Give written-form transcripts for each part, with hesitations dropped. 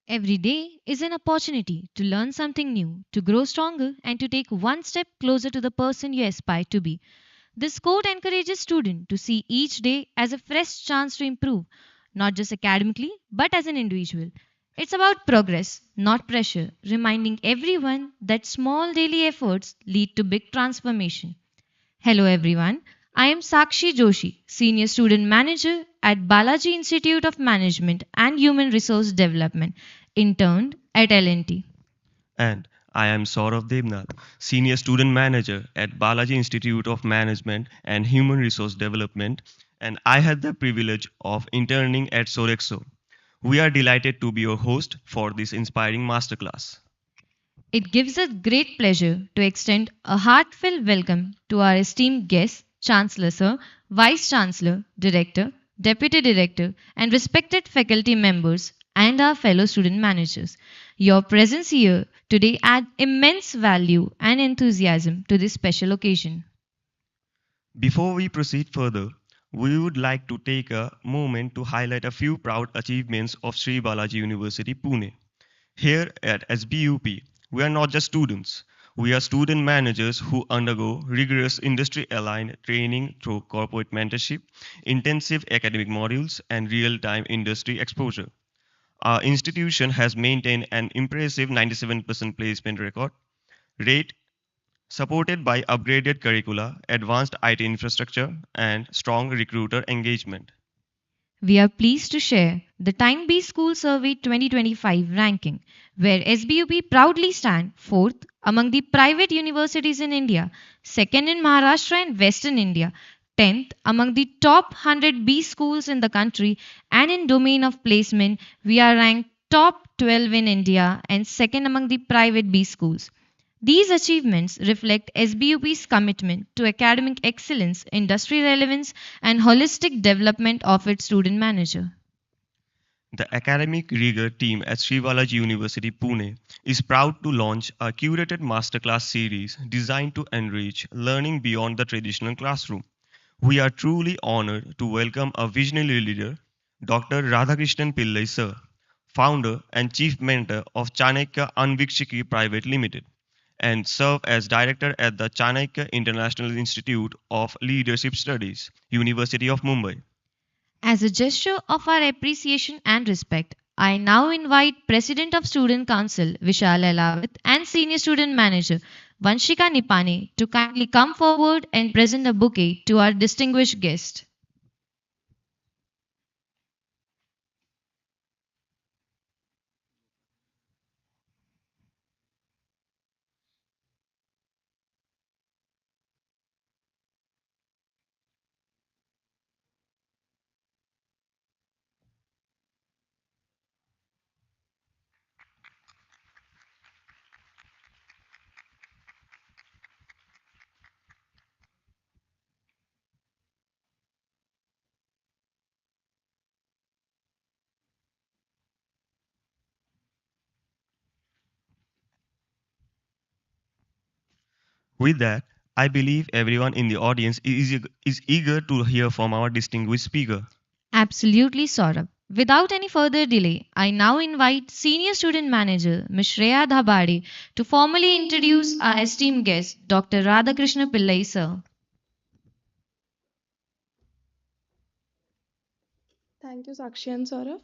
Every day is an opportunity to learn something new, to grow stronger, and to take one step closer to the person you aspire to be. This quote encourages students to see each day as a fresh chance to improve, not just academically, but as an individual. It's about progress, not pressure, reminding everyone that small daily efforts lead to big transformation. Hello everyone, I am Sakshi Joshi, Senior Student Manager at Balaji Institute of Management and Human Resource Development, interned at LNT. And I am Saurav Devnath, Senior Student Manager at Balaji Institute of Management and Human Resource Development, and I had the privilege of interning at Sorexo. We are delighted to be your host for this inspiring masterclass. It gives us great pleasure to extend a heartfelt welcome to our esteemed guests, Chancellor Sir, Vice Chancellor, Director, Deputy Director, and respected faculty members and our fellow student managers. Your presence here today adds immense value and enthusiasm to this special occasion. Before we proceed further, we would like to take a moment to highlight a few proud achievements of Sri Balaji University Pune. Here at SBUP, we are not just students. We are student managers who undergo rigorous industry aligned training through corporate mentorship, intensive academic modules, and real time industry exposure. Our institution has maintained an impressive 97% placement record rate, supported by upgraded curricula, advanced IT infrastructure, and strong recruiter engagement. We are pleased to share the Time Based School Survey 2025 ranking, where SBUP proudly stands fourth among the private universities in India, second in Maharashtra and Western India, 10th among the top 100 B schools in the country, and in domain of placement, we are ranked top 12 in India and second among the private B schools. These achievements reflect SBUP's commitment to academic excellence, industry relevance, and holistic development of its student manager. The academic rigor team at Sri Balaji University Pune is proud to launch a curated masterclass series designed to enrich learning beyond the traditional classroom. We are truly honored to welcome a visionary leader, Dr. Radhakrishnan Pillai sir, founder and chief mentor of Chanakya Anvikshiki Private Limited, and serve as director at the Chanakya International Institute of Leadership Studies, University of Mumbai. As a gesture of our appreciation and respect, I now invite President of Student Council Vishal Elawat and Senior Student Manager Vanshika Nipane to kindly come forward and present a bouquet to our distinguished guest. With that, I believe everyone in the audience is eager to hear from our distinguished speaker. Absolutely, Saurabh. Without any further delay, I now invite Senior Student Manager Ms. Shreya Dhabade to formally introduce our esteemed guest, Dr. Radhakrishna Pillai, sir. Thank you, Sakshi and Saurav.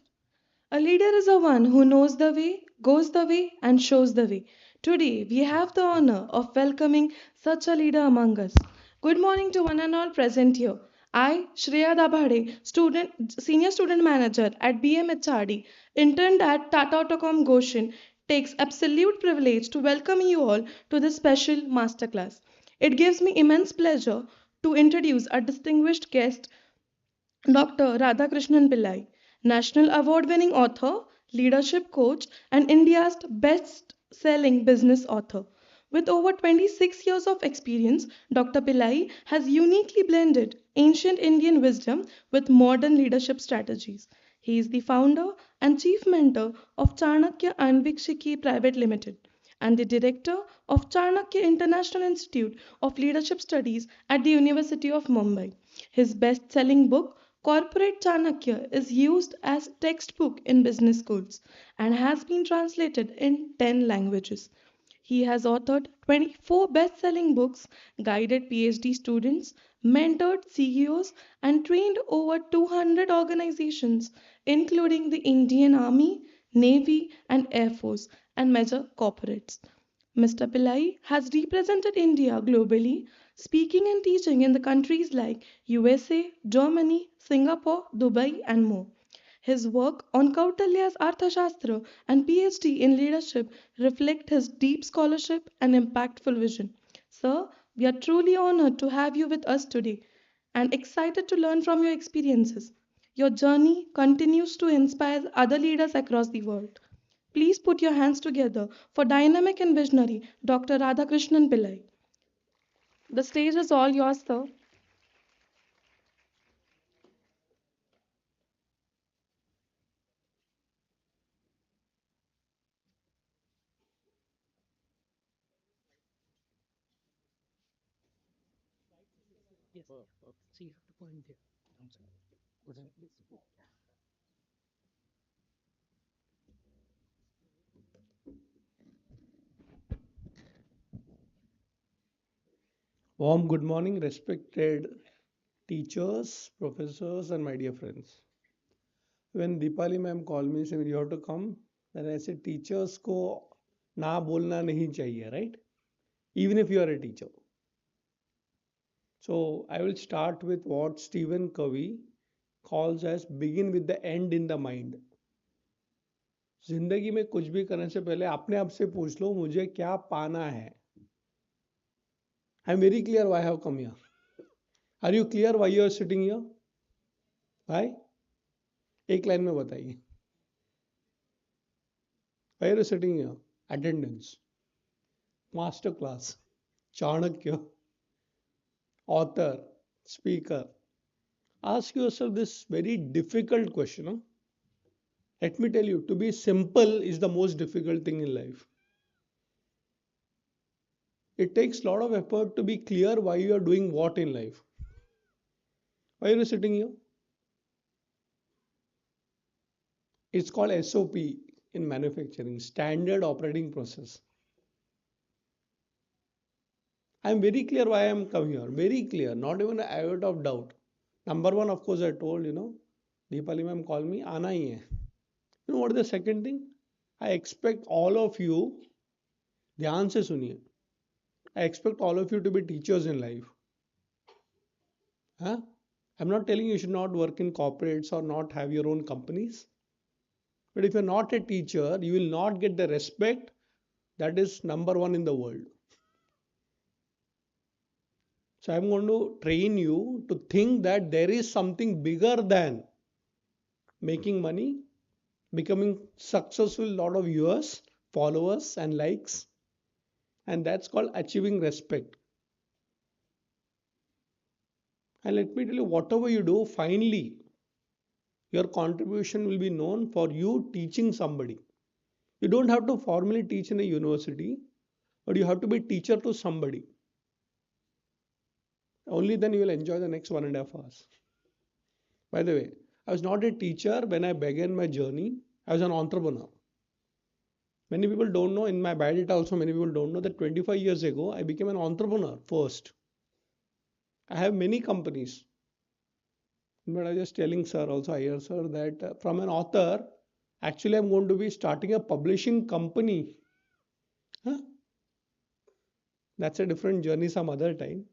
A leader is a one who knows the way, goes the way, and shows the way. Today, we have the honor of welcoming such a leader among us. Good morning to one and all present here. I, Shreya Dabhade, senior student manager at BMHRD, interned at Tata Autocom Goshen, takes absolute privilege to welcome you all to this special masterclass. It gives me immense pleasure to introduce our distinguished guest, Dr. Radhakrishnan Pillai, national award winning author, leadership coach, and India's best selling business author. With over 26 years of experience, Dr. Pillai has uniquely blended ancient Indian wisdom with modern leadership strategies. He is the founder and chief mentor of Chanakya Anvikshiki Private Limited and the director of Chanakya International Institute of Leadership Studies at the University of Mumbai. His best selling book, Corporate Chanakya is used as textbook in business schools and has been translated in 10 languages. He has authored 24 best-selling books, guided PhD students, mentored CEOs, and trained over 200 organizations, including the Indian Army, Navy, and Air Force, and major corporates. Mr. Pillai has represented India globally, speaking and teaching in the countries like USA, Germany, Singapore, Dubai, and more. His work on Kautilya's Arthashastra and PhD in leadership reflect his deep scholarship and impactful vision. Sir, we are truly honored to have you with us today and excited to learn from your experiences. Your journey continues to inspire other leaders across the world. Please put your hands together for dynamic and visionary Dr. Radhakrishnan Pillai. The stage is all yours, sir. Warm good morning, respected teachers, professors, and my dear friends. When Deepali ma'am called me saying you have to come, then I said teachers को ना बोलना नहीं चाहिए, right? Even if you are a teacher. So I will start with what Stephen Covey calls as begin with the end in the mind. जिंदगी में कुछ भी करने से पहले अपने आप से पूछ लो मुझे क्या पाना है. I am very clear why I have come here. Are you clear why you are sitting here? Why? एक लाइन में बताइए. Why are you sitting here? Attendance, master class, Chanakya, author, speaker. Ask yourself this very difficult question. Huh? Let me tell you, to be simple is the most difficult thing in life. It takes a lot of effort to be clear why you are doing what in life. Why are you sitting here? It's called SOP in manufacturing, standard operating process. I am very clear why I am come here. Very clear, not even an iota of doubt. Number one, of course, I told Deepali ma'am called me, आना ही है. You know what is the second thing? I expect all of you, ध्यान से सुनिए. I expect all of you to be teachers in life. Huh? I'm not telling you should not work in corporates or not have your own companies. But if you're not a teacher, you will not get the respect that is number one in the world. So I'm going to train you to think that there is something bigger than making money, becoming successful, lot of viewers, followers, and likes. And that's called achieving respect. And let me tell you, whatever you do, finally, your contribution will be known for you teaching somebody. You don't have to formally teach in a university, but you have to be teacher to somebody. Only then you will enjoy the next 1.5 hours. By the way, I was not a teacher when I began my journey. I was an entrepreneur. Many people don't know, in my biodata also many people don't know that 25 years ago I became an entrepreneur first. I have many companies. But I was just telling sir also, I hear sir that from an author, actually I'm going to be starting a publishing company. Huh? That's a different journey some other time.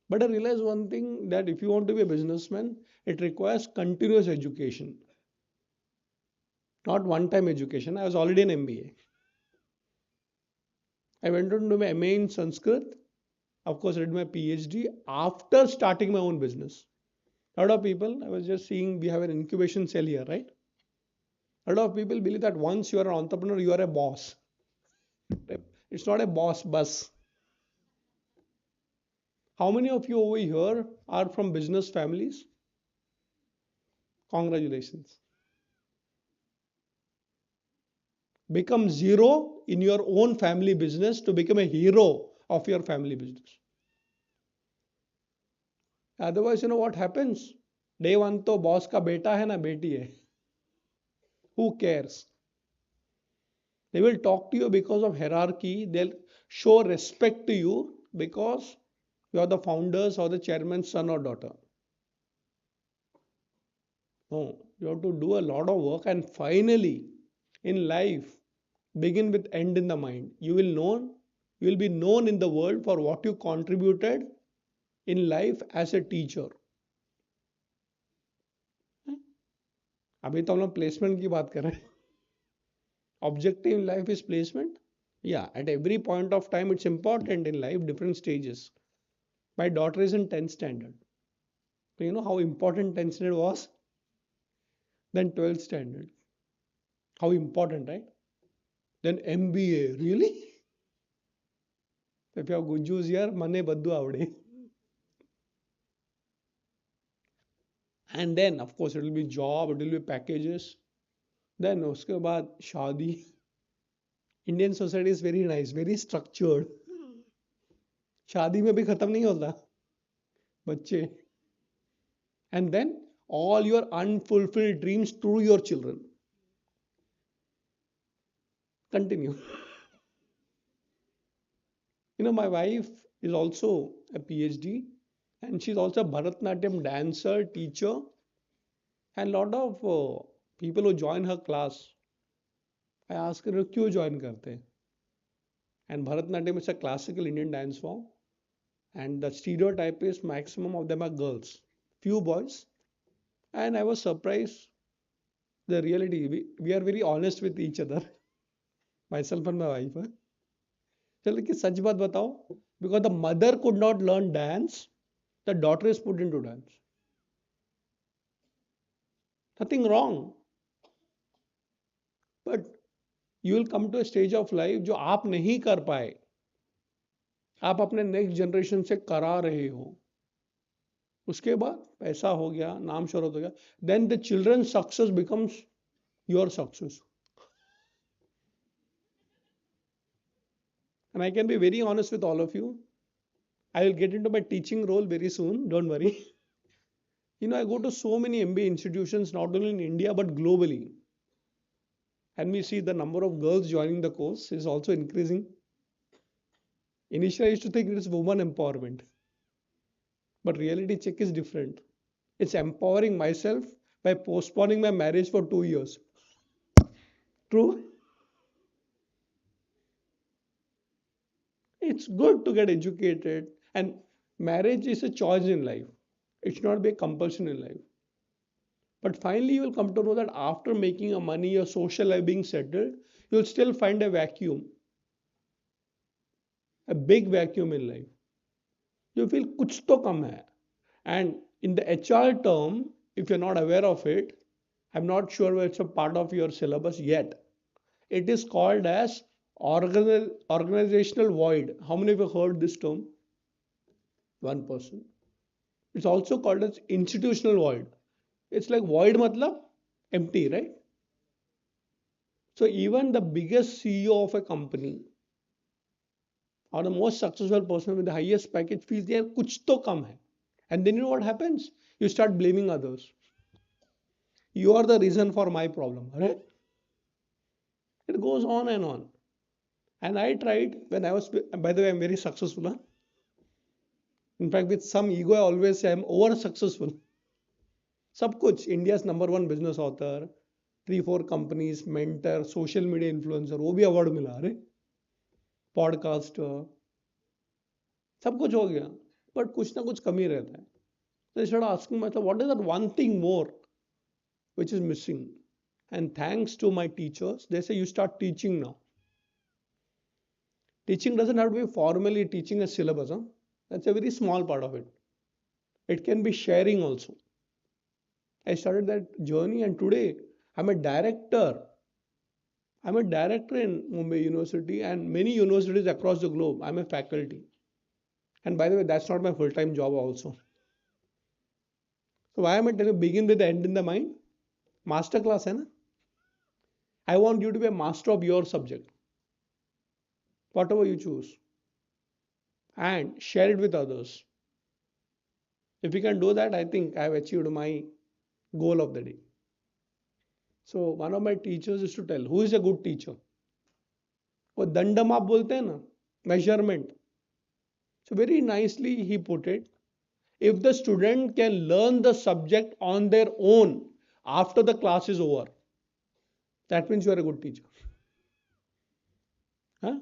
But I realized one thing, that if you want to be a businessman, it requires continuous education. Not one-time education. I was already an MBA. I went on to do my MA in Sanskrit. Of course, I did my PhD after starting my own business. A lot of people, I was just seeing, we have an incubation cell here, right? A lot of people believe that once you are an entrepreneur, you are a boss. It's not a boss bus. How many of you over here are from business families? Congratulations. Become zero in your own family business to become a hero of your family business. Otherwise, you know what happens? Day one तो boss का बेटा है ना बेटी है, who cares? They will talk to you because of hierarchy. They'll show respect to you because you are the founders or the chairman's son or daughter. No, you have to do a lot of work, and finally, in life, begin with end in the mind. You will be known in the world for what you contributed in life as a teacher. अभी तो हम लोग placement की बात कर रहे हैं. Objective in life is placement. Yeah, at every point of time, it's important in life, different stages. My daughter is in 10th standard. So you know how important 10th standard was? Then 12th standard. How important, right? Then MBA. Really? If you have good juice here, mane baddu avde. And then, of course, it will be job, it will be packages. Then, uske baad, shadi. Indian society is very nice, very structured. शादी में भी खत्म नहीं होता बच्चे. And then all your unfulfilled dreams through your children continue. My wife is also a PhD, and she's also a Bharatanatyam dancer, teacher, and lot of people who join her class, I ask her क्यों join करते हैं. And Bharatanatyam is a classical Indian dance form, and the stereotype is maximum of them are girls, few boys. And I was surprised the reality. We are very honest with each other, myself and my wife. चलो कि सच बात बताओ, because the mother could not learn dance, the daughter is put into dance. Nothing wrong, but you will come to a stage of life जो आप नहीं कर पाए, आप अपने नेक्स्ट जनरेशन से करा रहे हो. उसके बाद पैसा हो गया, नाम शोहरत हो गया, then the children's success becomes your success. And I can be very honest with all of you. I will get into my teaching role very soon, don't worry. I go to so many MBA institutions, not only in India but globally. And we see the number of girls joining the course is also increasing. Initially, I used to think it is woman empowerment. But reality check is different. It's empowering myself by postponing my marriage for 2 years. True? It's good to get educated, and marriage is a choice in life. It should not be a compulsion in life. But finally, you will come to know that after making a money, your social life being settled, you will still find a vacuum, a big vacuum in life. You feel kuch to kam hai. And in the HR term, if you're not aware of it, I'm not sure whether it's a part of your syllabus yet. It is called as organizational void. How many of you heard this term? One person. It's also called as institutional void. It's like void matlab empty, right? So even the biggest CEO of a company or the most successful person with the highest package feels there kuch to kam hai. And then you know what happens? You start blaming others. You are the reason for my problem, right? It goes on and on. And I tried when I was, by the way, I'm very successful. Huh? In fact, with some ego, I always say I'm over successful. Sab kuch, India's #1 business author, 3-4 companies, mentor, social media influencer, वो भी award मिला रे, podcaster, सब कुछ हो गया, but कुछ ना कुछ कमी रहता है. So I started asking myself, what is that one thing more which is missing? And thanks to my teachers, they say you start teaching now. Teaching doesn't have to be formally teaching a syllabus. Huh? That's a very small part of it. It can be sharing also. I started that journey, and today I'm a director. I'm a director in Mumbai University and many universities across the globe. I'm a faculty. And by the way, that's not my full-time job also. So why am I telling you begin with the end in the mind? Master class, hai na? I want you to be a master of your subject, whatever you choose, and share it with others. If we can do that, I think I have achieved my goal of the day. So one of my teachers used to tell, who is a good teacher? वो दंडम आप बोलते हैं ना, measurement. So very nicely he put it. If the student can learn the subject on their own after the class is over, that means you are a good teacher. Huh?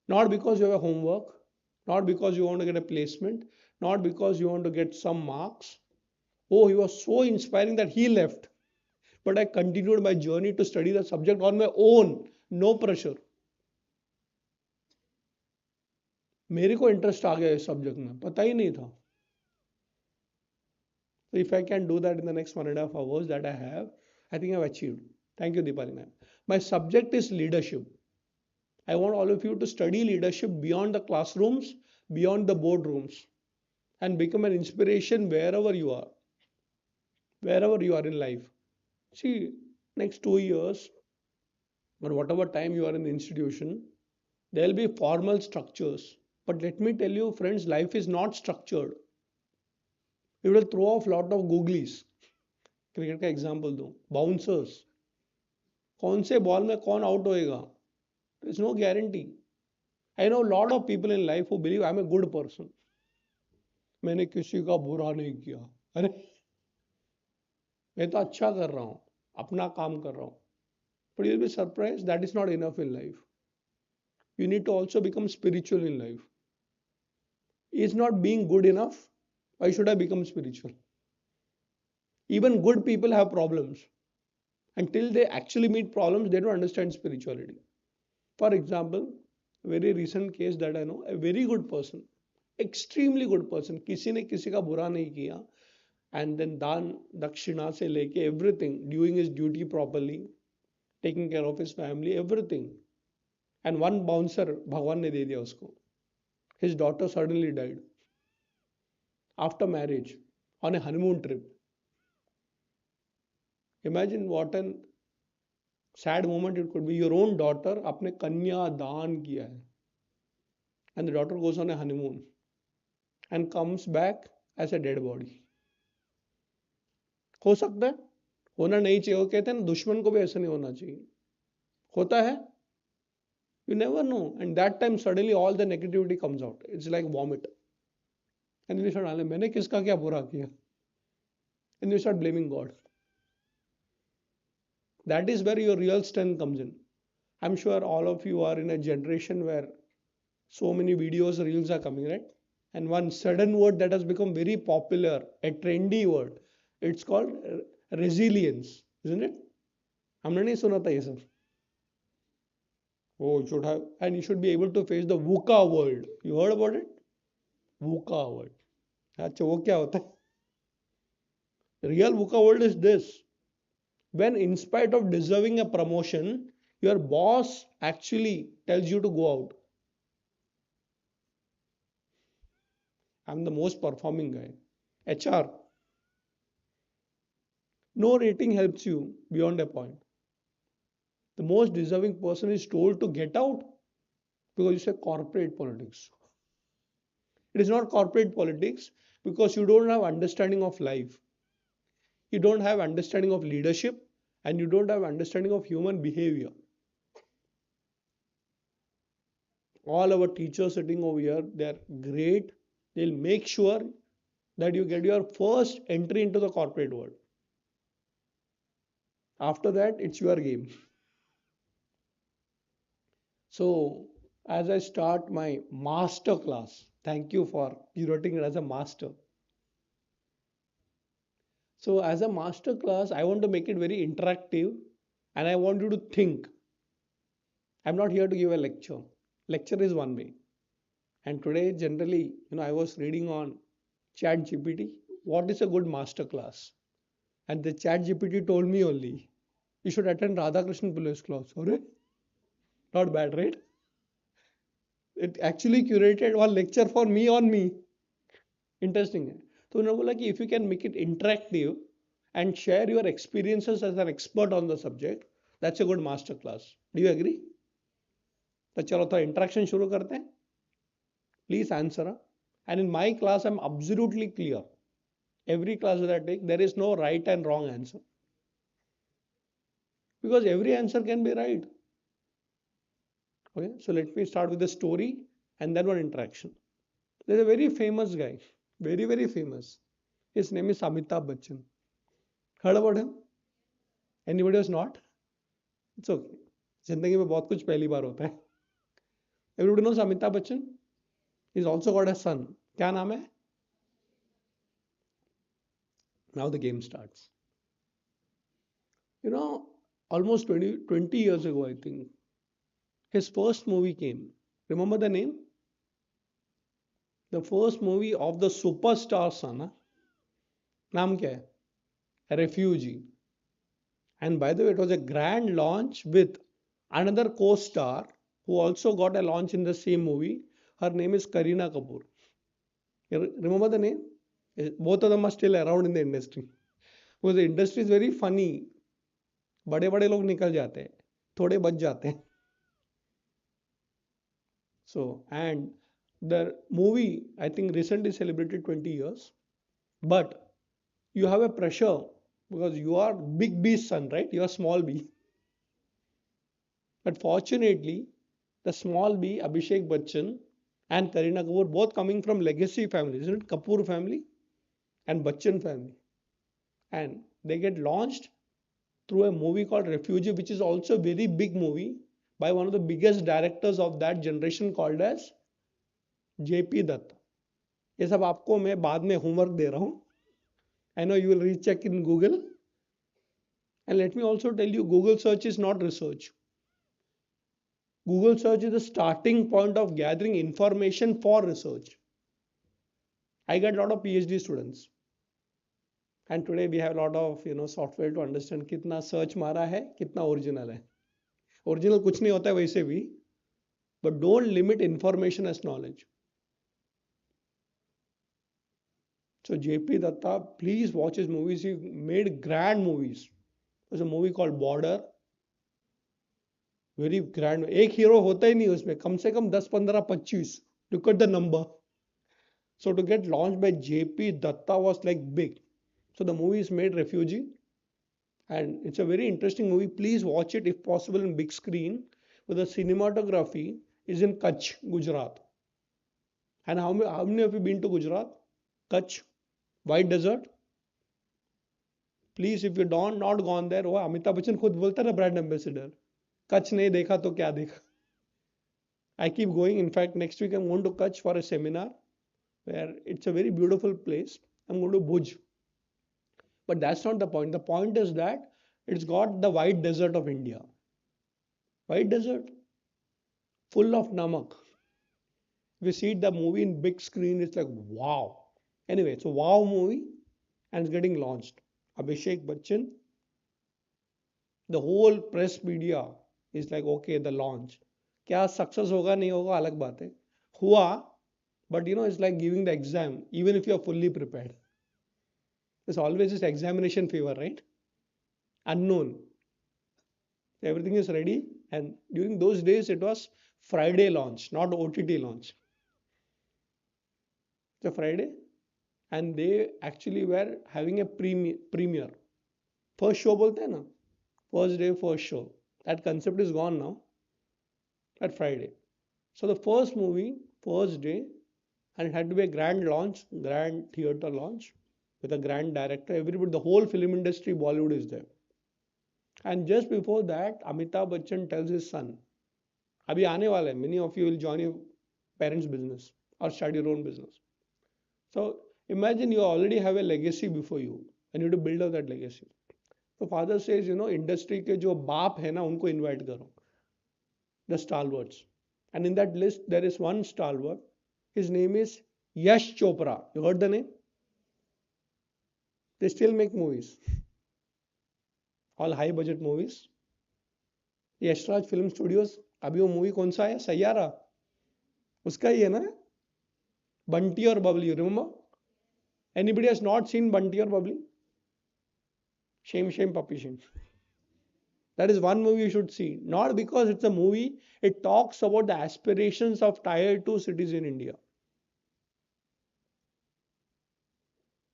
Not because you have a homework, not because you want to get a placement, not because you want to get some marks. Oh, he was so inspiring that he left. But I continued my journey to study the subject on my own, no pressure. मेरे को interest आ गया इस subject में, पता ही नहीं था. So if I can do that in the next 1.5 hours that I have, I think I've achieved. Thank you, Deepali ma'am. My subject is leadership. I want all of you to study leadership beyond the classrooms, beyond the boardrooms, and become an inspiration wherever you are in life. See, next 2 years, or whatever time you are in the institution, there will be formal structures. But let me tell you, friends, life is not structured. You will throw off lot of googlies. Cricket का example दो, bouncers, कौन से ball में कौन out होएगा, there is no guarantee. I know a lot of people in life who believe I'm a good person. मैंने किसी का बुरा नहीं किया, अरे मैं तो अच्छा कर रहा हूँ, अपना काम कर रहा हूँ. But you'll be surprised that is not enough in life. You need to also become spiritual in life. Is not being good enough? Why should I become spiritual? Even good people have problems. Until they actually meet problems, they don't understand spirituality. For example, a very recent case that I know, a very good person, extremely good person, किसी ने किसी का बुरा नहीं किया, and then दान दक्षिणा से लेके everything, doing his duty properly, taking care of his family, everything. And one bouncer भगवान ने दे दिया उसको. His daughter suddenly died after marriage on a honeymoon trip. Imagine what an sad moment it could be. Your own daughter अपने कन्या दान किया है, and the daughter goes on a honeymoon and comes back as a dead body. हो सकता है, होना नहीं चाहिए. वो कहते हैं ना, दुश्मन को भी ऐसा नहीं होना चाहिए. होता है. You never know. And that time suddenly all the negativity comes out. It's like vomit. And then you start, मैंने किसका क्या बुरा किया? And you start blaming God. That is where your real strength comes in. I'm sure all of you are in a generation where so many videos, reels are coming, right? And one sudden word that has become very popular, a trendy word, it's called resilience, isn't it? हमने नहीं सुना था ये सब. Oh, you should have, and you should be able to face the VUCA world. You heard about it? VUCA world. अच्छा, वो क्या होता है? The real VUCA world is this. When in spite of deserving a promotion, your boss actually tells you to go out. I'm the most performing guy. HR. No rating helps you beyond a point. The most deserving person is told to get out because you say corporate politics. It is not corporate politics because you don't have understanding of life. You don't have understanding of leadership and you don't have understanding of human behavior. All our teachers sitting over here, they're great. They'll make sure that you get your first entry into the corporate world. After that, it's your game. So, as I start my master class, thank you for curating it as a master. So, as a master class, I want to make it very interactive and I want you to think. I'm not here to give a lecture. Lecture is one way. And today, generally, I was reading on Chat GPT, what is a good master class? And the Chat GPT told me only, you should attend Radhakrishnan Pillai's class. Sorry? Not bad, right? It actually curated one lecture for me on me. Interesting. So उन्होंने बोला कि if you can make it interactive and share your experiences as an expert on the subject, that's a good master class. Do you agree? तो चलो थोड़ा interaction शुरू करते हैं. Please answer. And in my class, I'm absolutely clear. Every class that I take, there is no right and wrong answer. Because every answer can be right. Okay, so let me start with the story and then one interaction. There's a very famous guy, very, very famous. His name is Amitabh Bachchan. Heard about him? Anybody else not? It's okay. जिंदगी में बहुत कुछ पहली बार होता है. Everybody knows Amitabh Bachchan. He's also got a son. क्या नाम है? Now the game starts. You know, almost 20 years ago, I think, his first movie came. Remember the name? The first movie of the superstar son. Huh? नाम क्या है? Refugee. And by the way, it was a grand launch with another co-star who also got a launch in the same movie. Her name is Kareena Kapoor. You remember the name? Both of them are still around in the industry. Because the industry is very funny. बड़े बड़े लोग निकल जाते हैं, थोड़े बच जाते हैं. So, and the movie, I think, recently celebrated 20 years. But you have a pressure because you are big B's son, right? You are small B. But fortunately, the small B, Abhishek Bachchan and Kareena Kapoor, both coming from legacy families, isn't it? Kapoor family and Bachchan family. And they get launched through a movie called Refugee, which is also a very big movie by one of the biggest directors of that generation called as JP Dutt. ये सब आपको मैं बाद में homework दे रहा हूँ. I know you will recheck in Google. And let me also tell you, Google search is not research. Google search is the starting point of gathering information for research. I get a lot of PhD students. And today we have a lot of software to understand कितना search मारा है, कितना original है. Original कुछ नहीं होता है वैसे भी. But don't limit information as knowledge. So JP Datta, please watch his movies. He made grand movies. There's a movie called Border. Very grand. एक हीरो होता ही नहीं उसमें, कम से कम 10, 15, 25. Look at the number. So to get launched by JP Datta was like big. So the movie is made Refugee. And it's a very interesting movie. Please watch it if possible in big screen. But the cinematography is in Kutch, Gujarat. And how many of you been to Gujarat? Kutch, White Desert. Please, if you don't not gone there, वो अमिताभ बच्चन खुद बोलता है ना brand ambassador. Kutch नहीं देखा तो क्या देखा. I keep going. In fact, next week I'm going to Kutch for a seminar where it's a very beautiful place. I'm going to Bhuj. But that's not the point. The point is that it's got the white desert of India. White desert, full of namak. If you see the movie in big screen, it's like wow. Anyway, it's a wow movie and it's getting launched. Abhishek Bachchan, the whole press media is like, okay, the launch. क्या success होगा नहीं होगा अलग बात है. हुआ, but it's like giving the exam, even if you are fully prepared. There's always this examination fever, right? Unknown. Everything is ready. And during those days, it was Friday launch, not OTT launch. It's a Friday. And they actually were having a premiere. First show bolte hai na? First day, first show. That concept is gone now. At Friday. So the first movie, first day, and it had to be a grand launch, grand theater launch with a grand director. Everybody, the whole film industry, Bollywood is there. And just before that, Amitabh Bachchan tells his son, Abhi aane wala hai. Many of you will join your parents' business or start your own business. So imagine you already have a legacy before you and you have to build up that legacy. So father says, industry के जो बाप है ना उनको invite करो. The stalwarts. And in that list, there is one stalwart. His name is Yash Chopra. You heard the name? They still make movies. All high budget movies. Yashraj film studios. अभी वो movie कौन सा है? सैयारा. उसका ही है ना? बंटी और Babli. You remember? Anybody has not seen Bunty or Bubbly? Shame, shame, puppy, shame. That is one movie you should see. Not because it's a movie, it talks about the aspirations of tier 2 cities in India.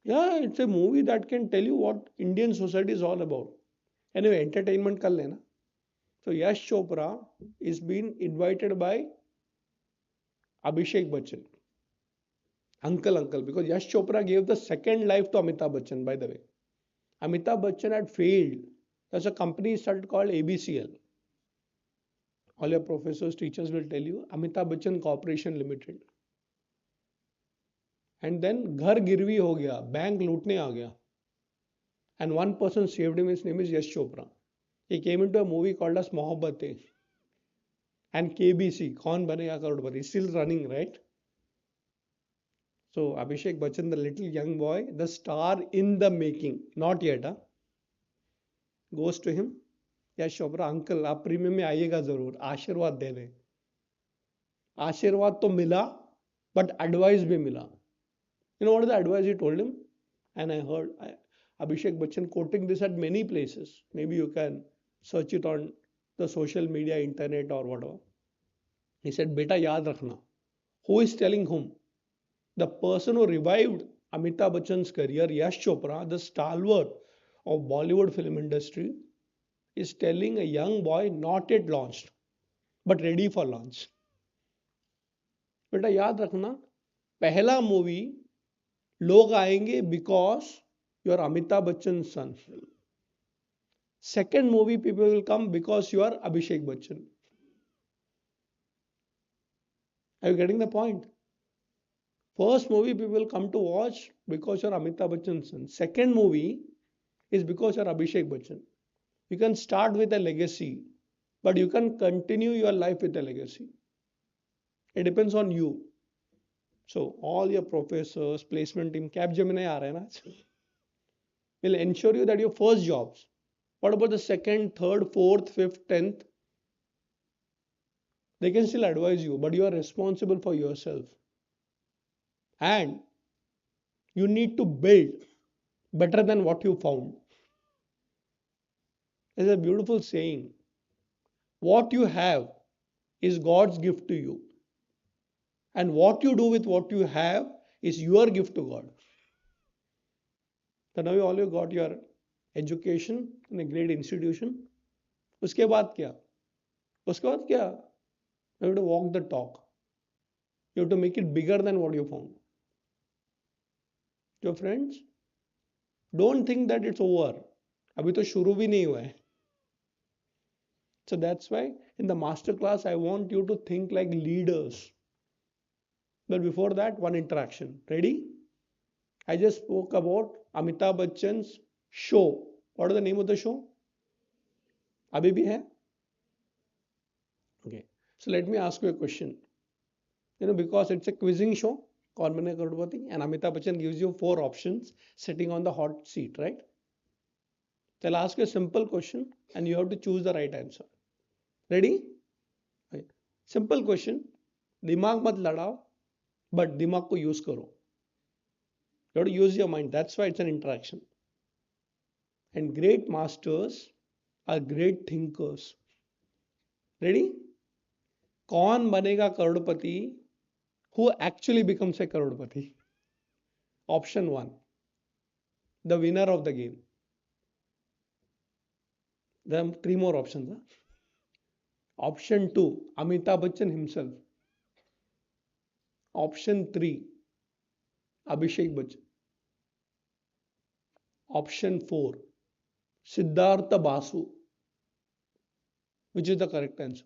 Yeah, it's a movie that can tell you what Indian society is all about. Anyway, entertainment kar lena. So Yash Chopra is being invited by Abhishek Bachchan, uncle, because Yash Chopra gave the second life to Amitabh Bachchan, by the way. Amitabh Bachchan had failed. There's a company started called ABCL. All your professors, teachers will tell you Amitabh Bachchan Corporation Limited. And then घर गिरवी हो गया, bank लूटने आ गया. And one person saved him, his name is Yash Chopra. He came into a movie called as Mohabbatein. And KBC, Kaun Banega Crorepati, is still running, right? So Abhishek Bachchan, the little young boy, the star in the making, not yet, goes to him. Yash Chopra, uncle, आप premium में आइएगा जरूर, आशीर्वाद देने. आशीर्वाद तो मिला, but advice भी मिला. You know what is the advice he told him? And I heard Abhishek Bachchan quoting this at many places. Maybe you can search it on the social media, internet, or whatever. He said, Beta yaad rakhna. Who is telling whom? The person who revived Amitabh Bachchan's career, Yash Chopra, the stalwart of Bollywood film industry, is telling a young boy not yet launched, but ready for launch. बेटा याद रखना, पहला movie लोग आएंगे because you are Amitabh Bachchan's son. Second movie, people will come because you are Abhishek Bachchan. Are you getting the point? First movie, people will come to watch because you are Amitabh Bachchan's son. Second movie is because you are Abhishek Bachchan. You can start with a legacy, but you can continue your life with a legacy. It depends on you. So all your professors, placement team, Capgemini aa rahe na, will ensure you that your first jobs. What about the second, third, fourth, fifth, 10th? They can still advise you, but you are responsible for yourself. And you need to build better than what you found. There's a beautiful saying. What you have is God's gift to you. And what you do with what you have is your gift to God. So now you all you got your education in a great institution. उसके बाद क्या? उसके बाद क्या? You have to walk the talk. You have to make it bigger than what you found. Your friends, don't think that it's over. अभी तो शुरू भी नहीं हुआ है. So that's why in the master class I want you to think like leaders. But before that, one interaction. Ready? I just spoke about Amitabh Bachchan's show. What is the name of the show? अभी भी है? Okay. So let me ask you a question. Because it's a quizzing show, कौन बनेगा करोड़पति, and Amitabh Bachchan gives you 4 options sitting on the hot seat, right? So I'll ask you a simple question and you have to choose the right answer. Ready? Okay. Simple question. दिमाग मत लड़ाओ, but दिमाग को use करो. You have to use your mind. That's why it's an interaction. And great masters are great thinkers. Ready? कौन बनेगा करोड़पति? Who actually becomes a Crorepati? Option 1. The winner of the game. There are 3 more options. Option 2. Amitabh Bachchan himself. Option 3. Abhishek Bachchan. Option 4. Siddhartha Basu. Which is the correct answer?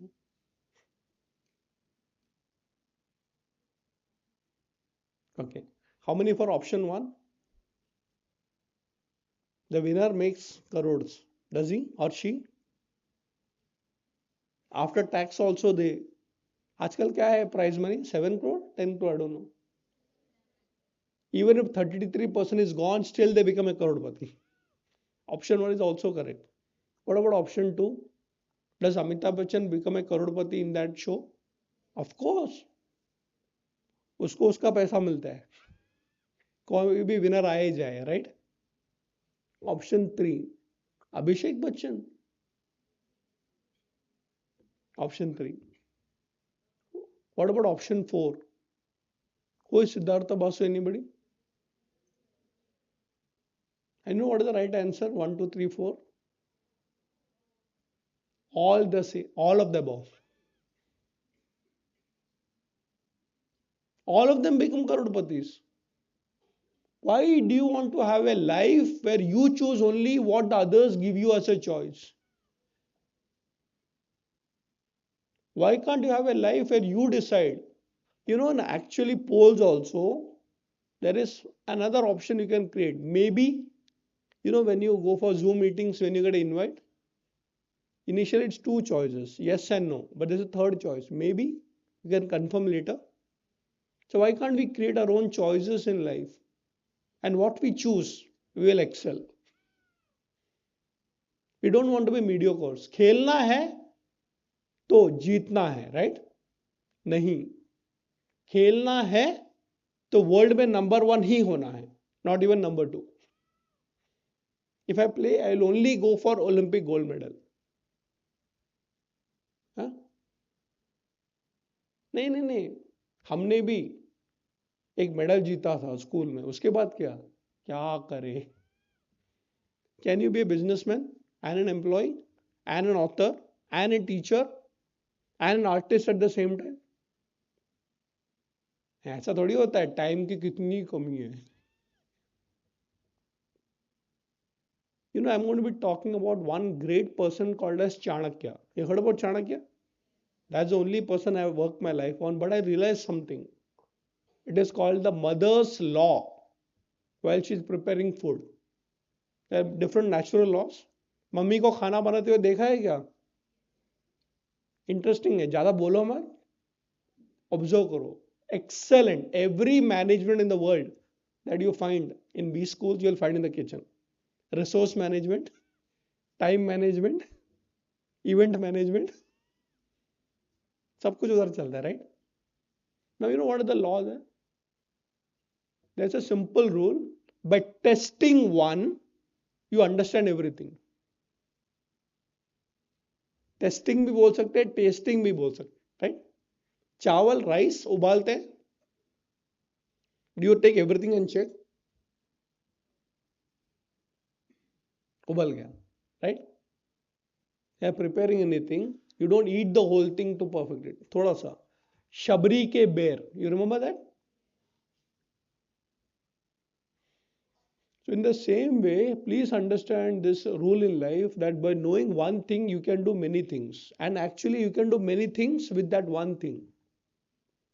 Okay. How many for option 1? The winner makes crores. Does he or she? After tax also they. आजकल क्या है prize money? 7 crore? 10 crore? I don't know. Even if 33% is gone, still they become a crorepati. Option 1 is also correct. What about option 2? Does Amitabh Bachchan become a crorepati in that show? Of course. उसको उसका पैसा मिलता है. कोई भी winner आए जाए, right? Option 3. Abhishek Bachchan. Option 3. What about option 4? Who is Siddhartha Basu? Anybody? And you know what is the right answer? 1, 2, 3, 4. All the same, all of the above. All of them become crorepati's. Why do you want to have a life where you choose only what the others give you as a choice? Why can't you have a life where you decide? In actually polls also, there is another option you can create. Maybe, when you go for Zoom meetings, when you get an invite, initially it's two choices, yes and no. But there's a third choice. Maybe you can confirm later. So why can't we create our own choices in life? And what we choose, we will excel. We don't want to be mediocre. खेलना है तो जीतना है, right? नहीं. खेलना है तो world में नंबर 1 ही होना है, not even number 2. If I play, I will only go for Olympic gold medal. हाँ? नहीं, हमने भी एक मेडल जीता था स्कूल में. उसके बाद क्या करे? Can you be a businessman and an employee and an author and a teacher and an artist at the same time? ऐसा थोड़ी होता है. टाइम की कितनी कमी है. I'm going to be talking about one great person called as Chanakya. You heard about Chanakya? That's the only person I've worked my life on, but I realized something. It is called the mother's law while she's preparing food. There are different natural laws. Mummy को खाना बनाते हुए देखा है क्या? Interesting है. ज्यादा बोलो मत, ऑब्जर्व करो. Excellent. Every management in the world that you find in B schools, you'll find in the kitchen. Resource management, time management, event management, सब कुछ उधर चलता है, right? Now you know what are the laws there? There's a simple rule. By testing one, you understand everything. Testing भी बोल सकते हैं, testing भी बोल सकते हैं, राइट? चावल राइस उबालते हैं. Do you take everything and check? उबल गया, राइट? या preparing anything, you don't eat the whole thing to perfect it. थोड़ा सा शबरी के बेर, you remember that? So in the same way, please understand this rule in life that by knowing one thing, you can do many things. And actually, you can do many things with that one thing.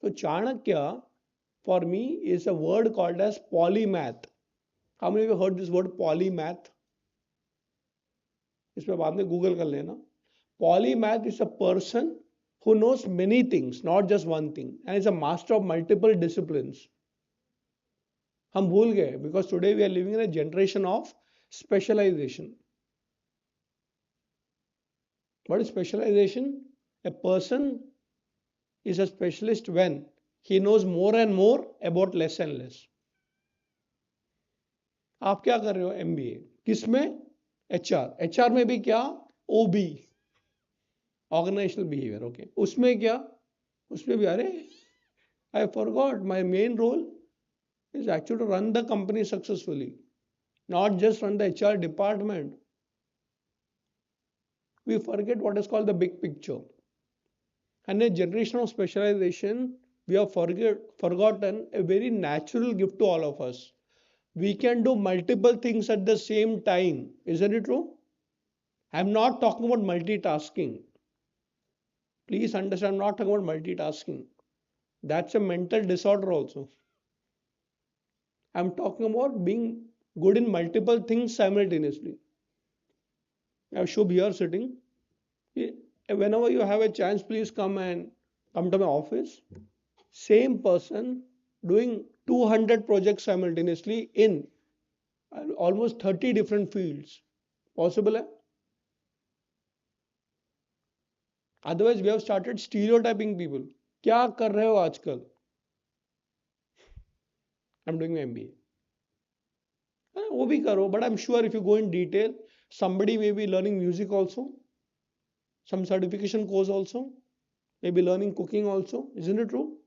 So Chanakya, for me, is a word called as polymath. How many of you heard this word polymath? इस पे बाद में Google कर लेना. Polymath is a person who knows many things, not just one thing, and is a master of multiple disciplines. हम भूल गए because today we are living in a generation of specialization. What is specialization? A person is a specialist when he knows more and more about less and less. आप क्या कर रहे हो? MBA. किसमें? HR. HR में भी क्या? OB. Organizational behavior. Okay. उसमें क्या? उसमें भी अरे I forgot my main role is actually to run the company successfully, not just run the HR department. We forget what is called the big picture. And a generation of specialization, we have forgotten a very natural gift to all of us. We can do multiple things at the same time. Isn't it true? I'm not talking about multitasking. Please understand, I'm not talking about multitasking. That's a mental disorder also. I'm talking about being good in multiple things simultaneously. I have Shubh here sitting. Whenever you have a chance, please come to my office. Same person doing 200 projects simultaneously in almost 30 different fields. Possible hai? Otherwise, we have started stereotyping people. क्या कर रहे हो आजकल? I'm doing my MBA. वो भी करो, but I'm sure if you go in detail, somebody may be learning music also, some certification course also, maybe learning cooking also. Isn't it true?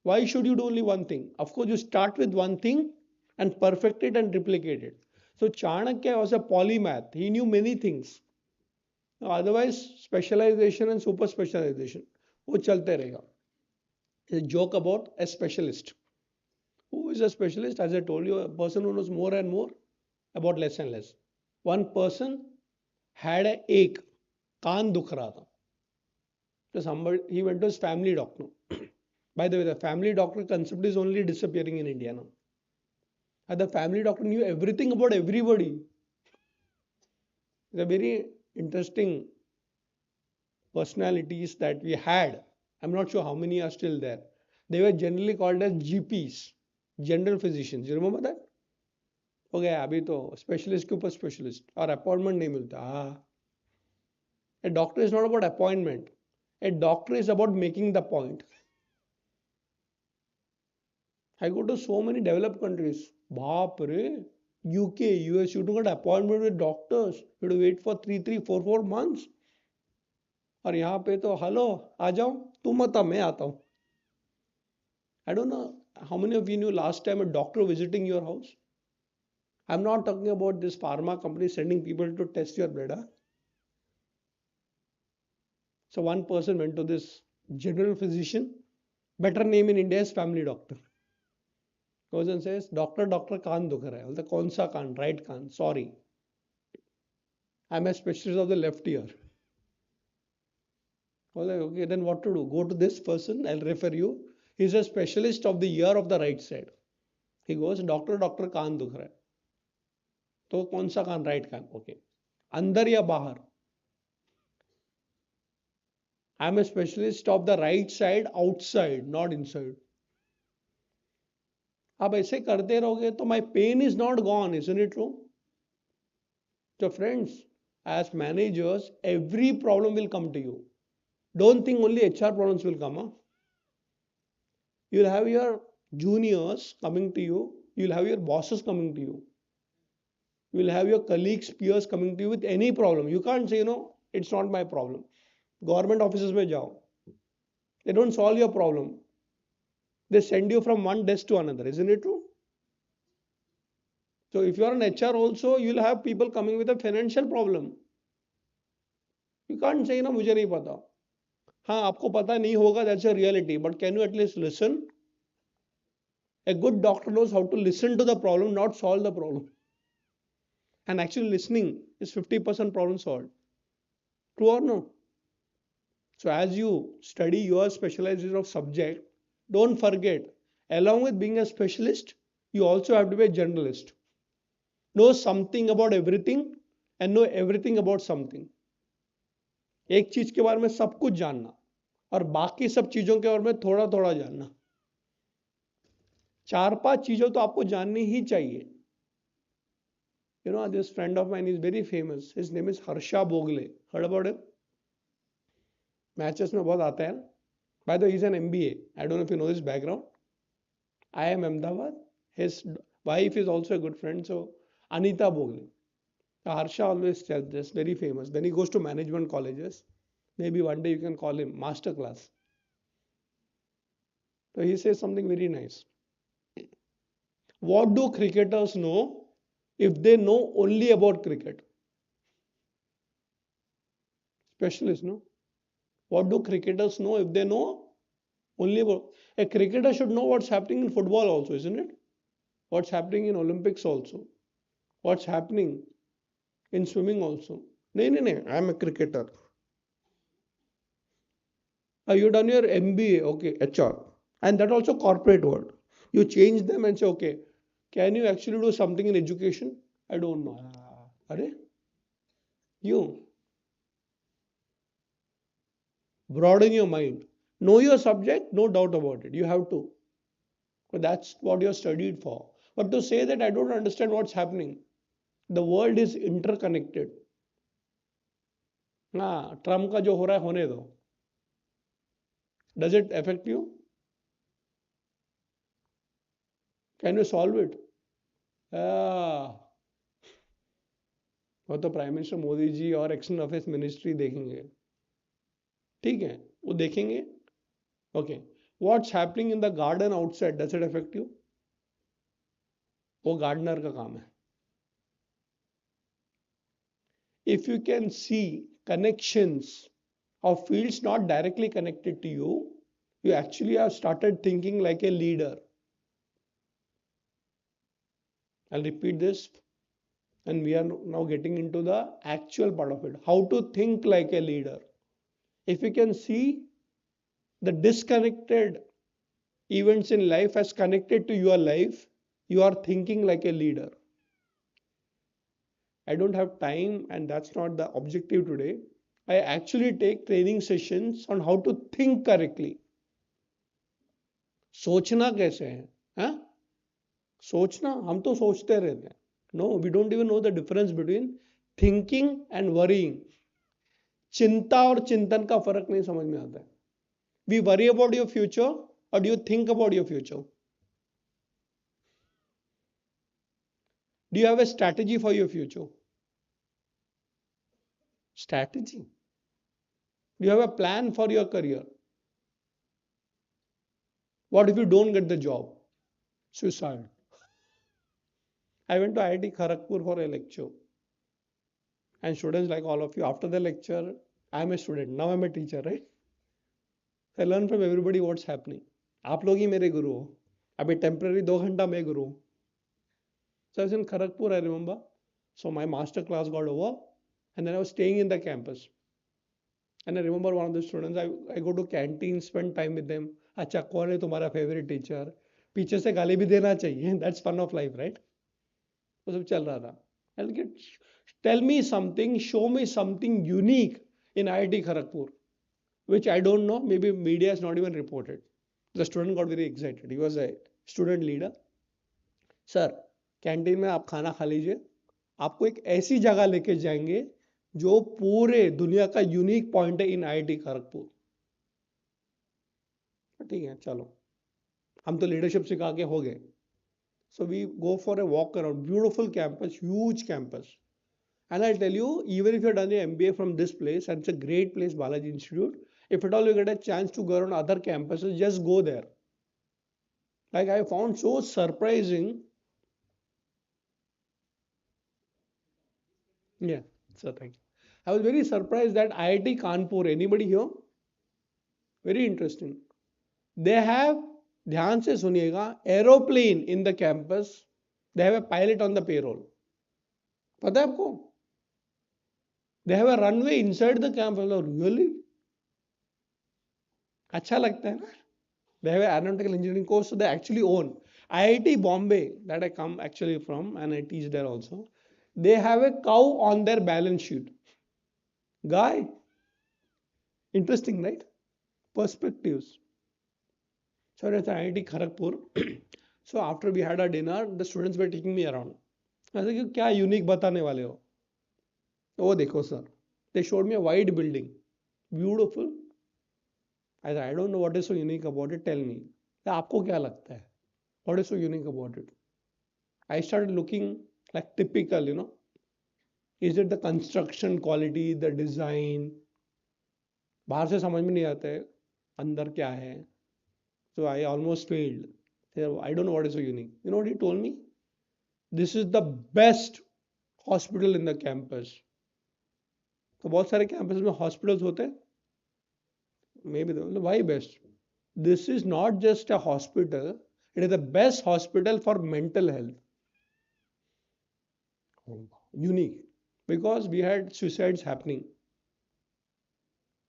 Why should you do only one thing? Of course, you start with one thing and perfect it and replicate it. So Chanakya was a polymath. He knew many things. Otherwise, specialization and super specialization, वो चलते रहेगा. A joke about a specialist. Who is a specialist? As I told you, a person who knows more and more about less and less. One person had a ache, कान दुख रहा था. So somebody, he went to his family doctor. By the way, the family doctor concept is only disappearing in India now. And the family doctor knew everything about everybody. It's a very interesting personalities that we had. I'm not sure how many are still there. They were generally called as GPs, general physicians. You remember that? Okay, अभी तो specialist के ऊपर specialist और appointment नहीं मिलता. A doctor is not about appointment. A doctor is about making the point. I go to so many developed countries. बाप रे, UK, US, you don't get appointment with doctors. You have to wait for 3, 4 months. और यहाँ पे तो hello आ जाओ, तुम मत आओ, मैं आता हूँ. I don't know how many of you knew last time a doctor visiting your house. I'm not talking about this pharma company sending people to test your blood. So one person went to this general physician, better name in India is family doctor. Goes and says, doctor कान दुख रहा है. बोलता कौन सा कान? Right can't. Sorry, I'm a specialist of the left ear. Okay, then what to do? Go to this person, I'll refer you. He's a specialist of the ear of the right side. He goes, doctor कान दुख रहा है. तो कौन सा कान? Right कान. Okay, अंदर या बाहर? I am a specialist of the right side, outside, not inside. आप ऐसे करते रहोगे तो my pen is not gone. Isn't it true? So friends, as managers, every problem will come to you. Don't think only HR problems will come. You'll have your juniors coming to you. You'll have your bosses coming to you. You'll have your colleagues, peers coming to you with any problem. You can't say, it's not my problem. Government offices mein jao. They don't solve your problem. They send you from one desk to another. Isn't it true? So if you are an HR also, you'll have people coming with a financial problem. You can't say, मुझे नहीं पता. हाँ, आपको पता नहीं होगा, that's a reality. But can you at least listen? A good doctor knows how to listen to the problem, not solve the problem. And actually listening is 50% problem solved. True or no? So as you study your specialization of subject, don't forget, along with being a specialist, you also have to be a generalist. Know something about everything and know everything about something. एक चीज के बारे में सब कुछ जानना और बाकी सब चीजों के बारे में थोड़ा थोड़ा जानना. 4-5 चीजों तो आपको जाननी ही चाहिए. This friend of mine is very famous. His name is Harsha Bogle. Heard about him? Matches में बहुत आता है. By the way, he's an MBA. I don't know if you know his background. I am Ahmedabad. His wife is also a good friend. So Anita Bogle. Harsha always tells this, very famous. Then he goes to management colleges. Maybe one day you can call him master class. So he says something very nice. What do cricketers know if they know only about cricket? Specialists, no? What do cricketers know if they know only about? A cricketer should know what's happening in football also, isn't it? What's happening in Olympics also. What's happening in swimming also. No, I'm a cricketer. You done your MBA, okay, HR. And that also corporate world. You change them and say, okay, can you actually do something in education? I don't know. Are you broaden your mind. Know your subject, no doubt about it. You have to. But that's what you're studied for. But to say that I don't understand what's happening, the world is interconnected. Trump का जो हो रहा है होने दो. Does it affect you? Can you solve it? वो तो prime minister Modi ji और एक्सटर्नल अफेयर्स मिनिस्ट्री देखेंगे. ठीक है, वो देखेंगे. Okay, what's happening in the garden outside, does it affect you? वो गार्डनर का काम है. if you can see connections of fields not directly connected to you, you actually have started thinking like a leader. I'll repeat this, and we are now getting into the actual part of it. How to think like a leader. If you can see the disconnected events in life as connected to your life, you are thinking like a leader. I don't have time, and that's not the objective today. I actually take training sessions on how to think correctly. सोचना कैसे है? हाँ? सोचना हम तो सोचते रहते हैं. No, we don't even know the difference between thinking and worrying. चिंता और चिंतन का फर्क नहीं समझ में आता है. We worry about your future, or do you think about your future? Do you have a strategy for your future? Strategy. Do you have a plan for your career? What if you don't get the job? Suicide. I went to IIT Kharagpur for a lecture. And students like all of you, after the lecture, I'm a student. Now I'm a teacher, right? I learn from everybody what's happening. आप लोग ही मेरे गुरु हो. अभी temporary 2 घंटा मैं गुरु हूँ. So I was in Kharagpur, I remember. So my master class got over, and then I was staying in the campus. And I remember one of the students, I go to canteen, spend time with them. अच्छा कौन है तुम्हारा favorite teacher? पीछे से गाली भी देना चाहिए. That's fun of life, right? वो सब चल रहा था. I'll get, tell me something, show me something unique in IIT Kharagpur, which I don't know. Maybe media has not even reported. The student got very excited. He was a student leader. Sir, canteen में आप खाना खा लीजिए. आपको एक ऐसी जगह लेके जाएंगे जो पूरे दुनिया का यूनिक पॉइंट है इन आईआईटी खड़गपुर. ठीक है, चलो हम तो लीडरशिप सिखा के हो गए. So we go for a walk around. Beautiful campus, huge campus. And I'll tell you, even if you've done your MBA from this place, and it's a great place, Balaji Institute, if at all you get a chance to go around other campuses, just go there. Like I found so surprising. Yeah, so thank you. I was very surprised that IIT Kanpur, anybody here? Very interesting. They have, ध्यान से सुनिएगा, aeroplane in the campus. They have a pilot on the payroll. पता है आपको? They have a runway inside the campus. Really? अच्छा लगता है ना? They have an aeronautical engineering course, so they actually own. IIT Bombay, that I come actually from, and I teach there also. They have a cow on their balance sheet. Guy. Interesting, right? Perspectives. So that's IIT Kharagpur. So after we had our dinner, the students were taking me around. I said, क्या unique बताने वाले हो? Oh, देखो sir. They showed me a wide building. Beautiful. I said, I don't know what is so unique about it. Tell me. आपको क्या लगता है? What is so unique about it? I started looking like typical, you know. Is it the construction quality, the design? बाहर से समझ में नहीं आता है अंदर क्या है. So I almost failed. I don't know what is so unique. You know what he told me? This is the best hospital in the campus. तो बहुत सारे कैंपस में हॉस्पिटल्स होते हैं. Maybe why best? This is not just a hospital. It is the best hospital for mental health. Unique. Because we had suicides happening.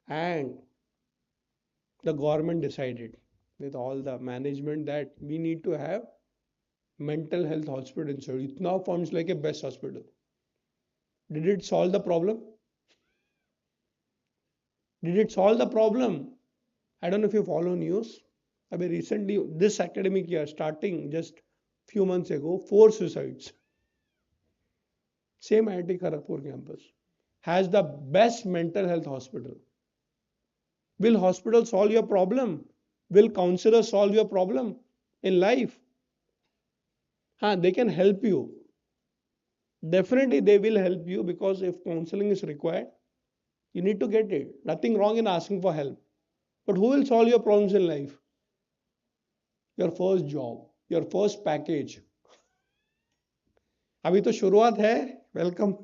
And the government decided with all the management that we need to have mental health hospital. So it now forms like a best hospital. Did it solve the problem? Did it solve the problem? I don't know if you follow news. I mean, recently, this academic year, starting just few months ago, 4 suicides. Same IIT Kharagpur campus has the best mental health hospital. Will hospital solve your problem? Will counselors solve your problem in life? They can help you. Definitely they will help you, because if counseling is required, you need to get it. Nothing wrong in asking for help. But who will solve your problems in life? Your first job, your first package. अभी तो शुरुआत है. Welcome.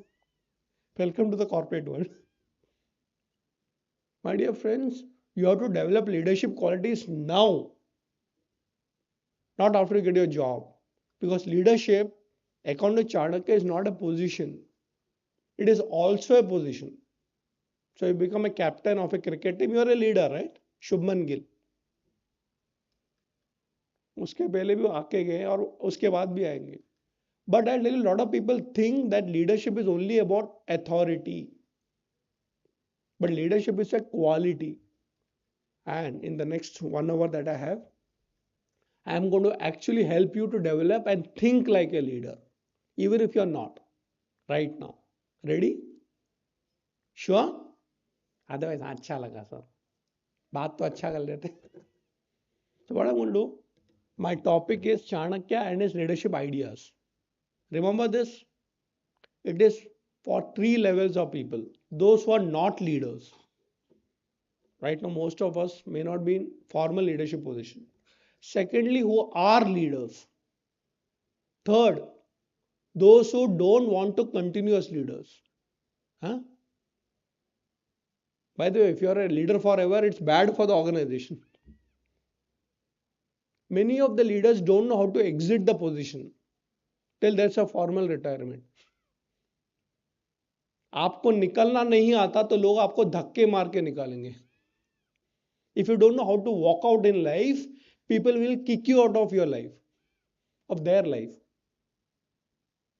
Welcome to the corporate world. My dear friends, you have to develop leadership qualities now, not after you get your job. Because leadership, according to Chanakya, is not a position, it is also a position. So you become a captain of a cricket team, you are a leader, right? Shubman Gill. उसके पहले भी वो आके गए और उसके बाद भी आएंगे. But I tell you, a lot of people think that leadership is only about authority. But leadership is a quality. And in the next 1 hour that I have, I am going to actually help you to develop and think like a leader, even if you are not right now. Ready? Sure? Otherwise, अच्छा लगा sir. बात तो अच्छा कर लेते. So what I'm going to do? My topic is Chanakya and his leadership ideas. Remember this? It is for 3 levels of people. Those who are not leaders. Right now, most of us may not be in formal leadership position. Secondly, who are leaders. Third, those who don't want to continue as leaders. Huh? By the way, if you are a leader forever, it's bad for the organization. Many of the leaders don't know how to exit the position till there's a formal retirement. आपको निकलना नहीं आता तो लोग आपको धक्के मार के निकालेंगे. If you don't know how to walk out in life, people will kick you out of your life, of their life.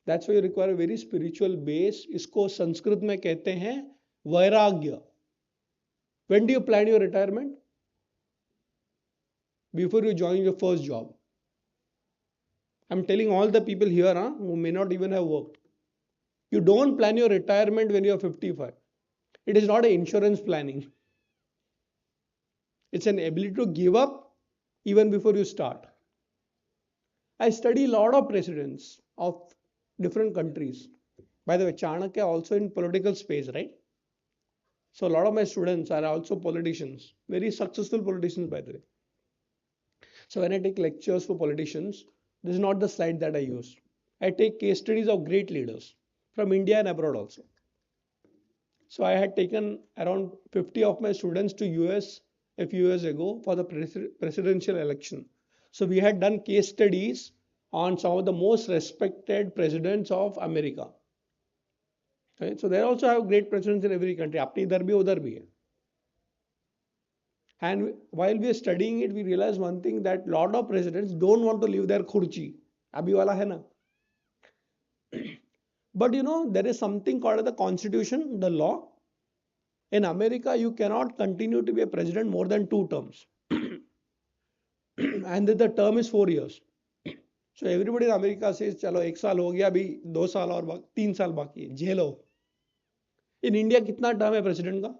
That's why you require a very spiritual base. इसको संस्कृत में कहते हैं वैराग्य. When do you plan your retirement? Before you join your first job. I'm telling all the people here who may not even have worked. You don't plan your retirement when you are 55. It is not an insurance planning. It's an ability to give up even before you start. I study a lot of presidents of different countries. By the way, Chanakya also in political space, right? So a lot of my students are also politicians, very successful politicians, by the way. So when I take lectures for politicians, this is not the slide that I use. I take case studies of great leaders from India and abroad also. So I had taken around 50 of my students to US a few years ago for the presidential election. So we had done case studies on some of the most respected presidents of America. Okay? So they also have great presidents in every country. अपनी इधर भी उधर भी है. And while we are studying it, we realize one thing, that lot of presidents don't want to leave their khurchi. Abhi wala hai na. But you know, there is something called the constitution, the law. In America, you cannot continue to be a president more than 2 terms. And the term is 4 years. So everybody in America says, चलो 1 साल हो गया, अभी 2 साल और 3 साल बाकी है, झेलो. In India, कितना टर्म है प्रेसिडेंट का?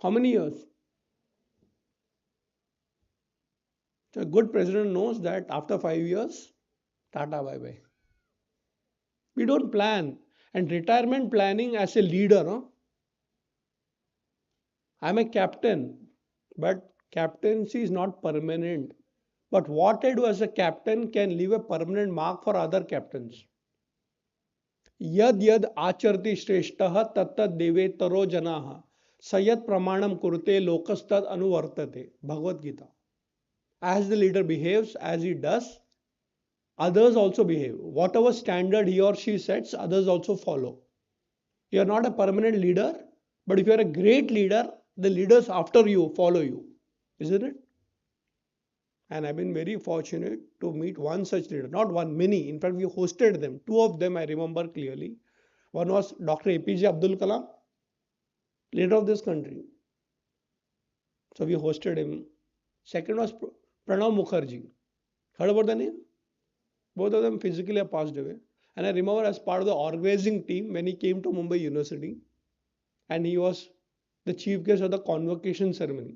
How many years? So a good president knows that after 5 years, tata bye bye. We don't plan. And retirement planning as a leader, I'm a captain, but captaincy is not permanent. But what I do as a captain can leave a permanent mark for other captains. Yad yad acharti shrestah tattat devetaro janaha sayat pramanam kurte lokastad anuvartate. Bhagavad Gita. As the leader behaves, as he does, others also behave. Whatever standard he or she sets, others also follow. You are not a permanent leader, but if you are a great leader, the leaders after you follow you. Isn't it? And I've been very fortunate to meet one such leader. Not one, many. In fact, we hosted them. 2 of them I remember clearly. One was Dr. APJ Abdul Kalam, leader of this country. So we hosted him. Second was Pranav Mukherjee. Heard about the name? Both of them physically have passed away. And I remember as part of the organizing team when he came to Mumbai University, and he was the chief guest of the convocation ceremony.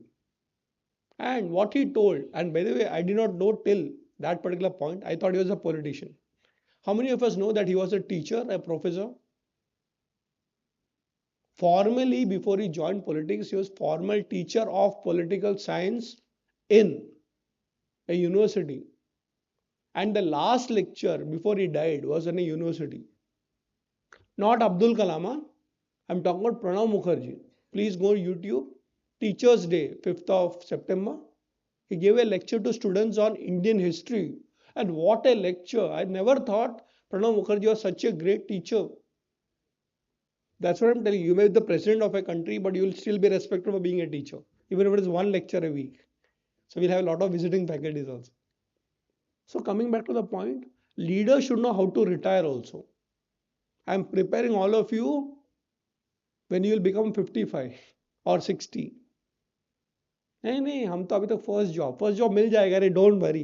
And what he told, and by the way, I did not know till that particular point, I thought he was a politician. How many of us know that he was a teacher, a professor? Formally, before he joined politics, he was formal teacher of political science in a university. And the last lecture before he died was in a university. Not Abdul Kalama. I'm talking about Pranav Mukherjee. Please go on YouTube. Teachers Day, 5th of September. He gave a lecture to students on Indian history. And what a lecture. I never thought Pranav Mukherjee was such a great teacher. That's what I'm telling you. You may be the president of a country, but you will still be respected for being a teacher, even if it is one lecture a week. So we'll have a lot of visiting faculties also. So coming back to the point, leaders should know how to retire also. I'm preparing all of you when you will become 55 or 60. नहीं नहीं हम तो अभी तक first job मिल जाएगा रे don't worry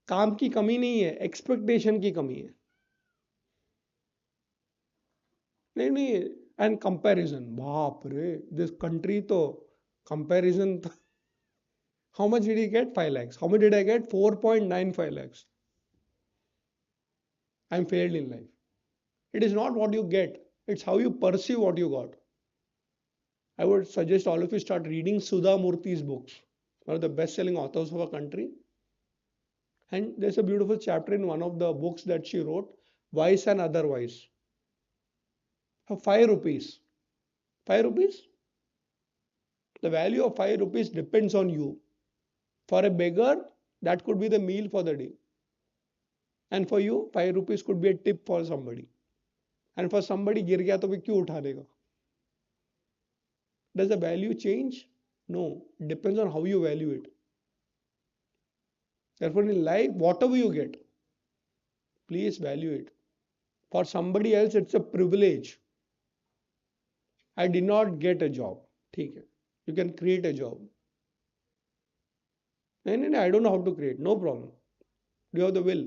काम की कमी नहीं है एक्सपेक्टेशन की कमी है नहीं नहीं एंड कंपैरिजन बाप रे दिस कंट्री तो comparison how much did you get 5 lakhs how much did I get 4.95 lakhs I am failed in life it is not what you get it's how you perceive what you got I would suggest all of you start reading Sudha Murthy's books, one of the best-selling authors of our country. And there's a beautiful chapter in one of the books that she wrote, Wise and Otherwise. For 5 rupees. 5 rupees? The value of 5 rupees depends on you. For a beggar, that could be the meal for the day. And for you, 5 rupees could be a tip for somebody. And for somebody, गिर गया तो भी क्यों उठा लेगा? Does the value change? No, it depends on how you value it. Therefore, in life, whatever you get, please value it. For somebody else, it's a privilege. I did not get a job. ठीक है. You can create a job. And I don't know how to create. No problem. Do you have the will?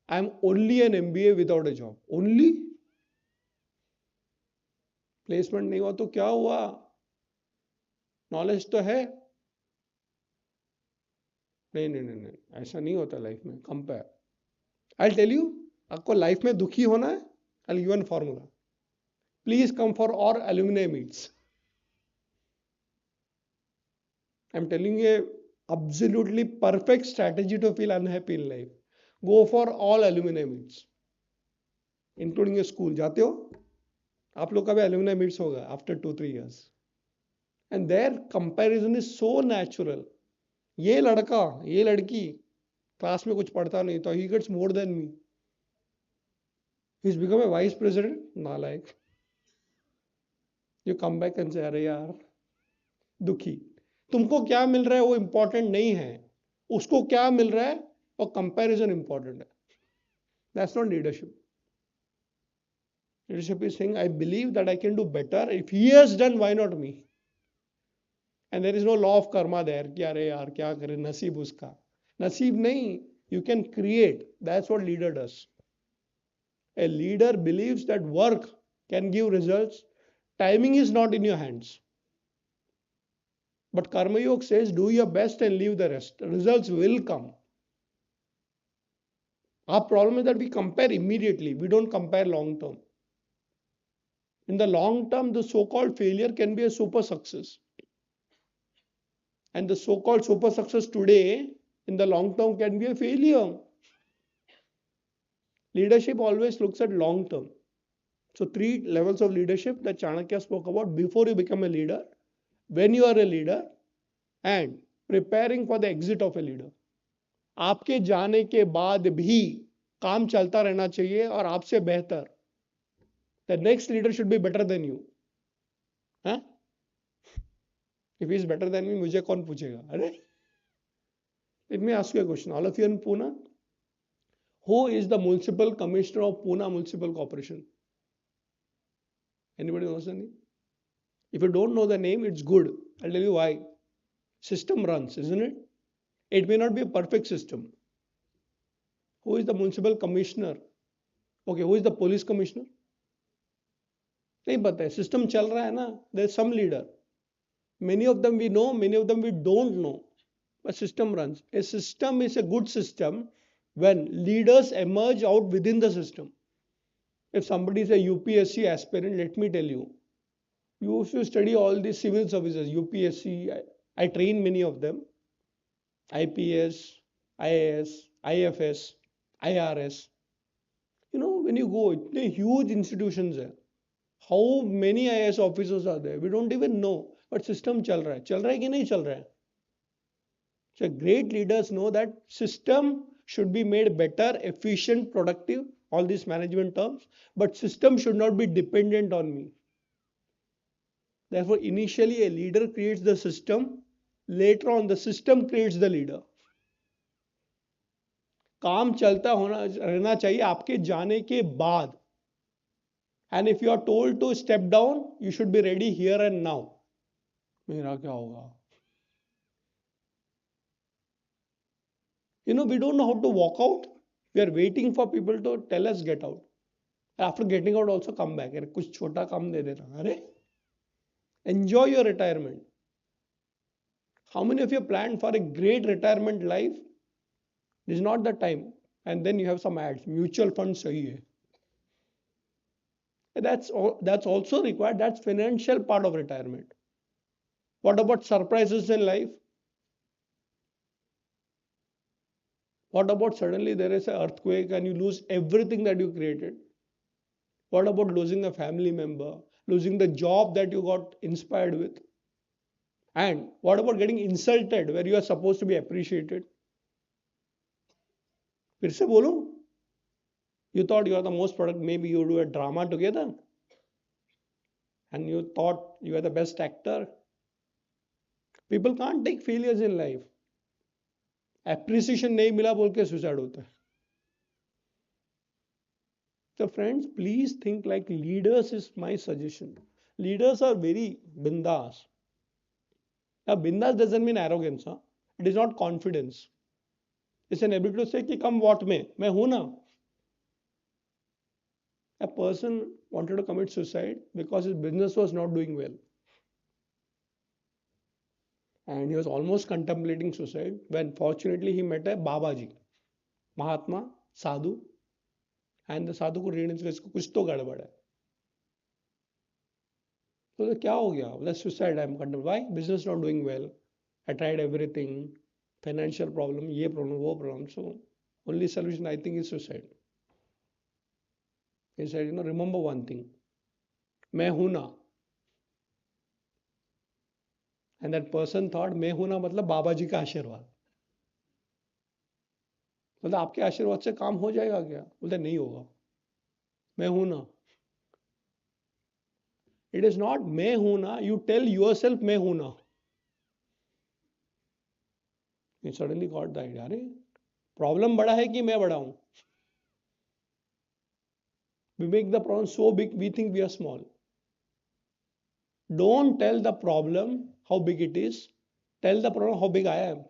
I'm only an MBA without a job. Only? Placement नहीं हुआ तो क्या हुआ? Knowledge तो है नहीं ऐसा नहीं होता लाइफ में कंपेयर आई टेल यू आपको लाइफ में दुखी होना है I give one formula please come for our alumni meets I am telling you absolutely perfect strategy to feel unhappy in life go for all alumni meets including a school जाते हो आप लोग का भी एल्यूमिनाई मीट्स होगा after 2-3 years and their comparison is so natural ये लड़का ये लड़की क्लास में कुछ पढ़ता नहीं तो he gets more than me he's become a vice president नालायक you come back and say अरे यार दुखी तुमको क्या मिल रहा है वो इंपॉर्टेंट नहीं है उसको क्या मिल रहा है और कंपैरिजन इंपॉर्टेंट है that's not leadership leadership is saying I believe that I can do better if he has done why not me and there is no law of karma there कि अरे यार क्या करे नसीब उसका नसीब नहीं you can create that's what leader does a leader believes that work can give results timing is not in your hands but karma yoga says do your best and leave the rest results will come our problem is that we compare immediately we don't compare long term in the long term the so called failure can be a super success and the so-called super success today in the long term can be a failure. Leadership always looks at long term. So 3 levels of leadership that Chanakya spoke about before you become a leader, when you are a leader, and preparing for the exit of a leader. आपके जाने के बाद भी काम चलता रहना चाहिए और आपसे बेहतर. The next leader should be better than you. Huh? If he is better than me, मुझे कौन पूछेगा? अरे, let me ask you a question. All of you in Pune, who is the municipal commissioner of Pune Municipal Corporation? Anybody knows the name? If you don't know the name, it's good. I'll tell you why. System runs, isn't it? It may not be a perfect system. Who is the municipal commissioner? Okay, who is the police commissioner? नहीं पता है. System चल रहा है ना. There's some leader. Many of them we know, many of them we don't know. But system runs. A system is a good system when leaders emerge out within the system. If somebody is a UPSC aspirant, let me tell you, you should study all these civil services, UPSC, I train many of them, IPS, IAS, IFS, IRS. You know, when you go, इतने huge institutions है. How many IAS officers are there? We don't even know. But system चल रहा है कि नहीं चल रहा है? So great leaders know that system should be made better, efficient, productive, all these management terms, but system should not be dependent on me. Therefore, initially a leader creates the system, later on the system creates the leader. काम चलता होना रहना चाहिए आपके जाने के बाद. And if you are told to step down, you should be ready here and now. मेरा क्या होगा? We don't know how to walk out. We are waiting for people to tell us get out. After getting out, also come back. अरे कुछ छोटा काम दे देना. अरे enjoy your retirement. How many of you planned for a great retirement life? This is not the time. And then you have some ads. Mutual funds sahi hai. That's also required. That's financial part of retirement. What about surprises in life? What about suddenly there is an earthquake and you lose everything that you created? What about losing a family member? Losing the job that you got inspired with? And what about getting insulted where you are supposed to be appreciated? फिर से बोलूं? You thought you are the most product, maybe you do a drama together and you thought you are the best actor. People can't take failures in life. Appreciation नहीं मिला बोल के suicide होता है. So friends, please think like leaders is my suggestion. Leaders are very bindas. Now bindas doesn't mean arrogance. Huh? It is not confidence. It's an ability to say कि come what may, मैं हूं ना. A person wanted to commit suicide because his business was not doing well. And he was almost contemplating suicide when fortunately he met a Babaji, Mahatma, Sadhu. And the Sadhu को read इसको कुछ तो गड़बड़ है. तो क्या हो गया? That's suicide. I'm contemplating. Why? Business not doing well. I tried everything. Financial problem, ये problem, वो problem. So only solution I think is suicide. He said, remember one thing. मैं हूं ना. And that person thought मैं हूं ना मतलब बाबा जी का आशीर्वाद. मतलब आपके आशीर्वाद से काम हो जाएगा क्या? बोलते नहीं होगा. मैं हूं ना. It is not मैं हूं ना. You tell yourself मैं हूं ना. You suddenly got the idea. अरे प्रॉब्लम बड़ा है कि मैं बड़ा हूं. We make the problem so big we think we are small. Don't tell the problem how big it is. Tell the problem how big I am.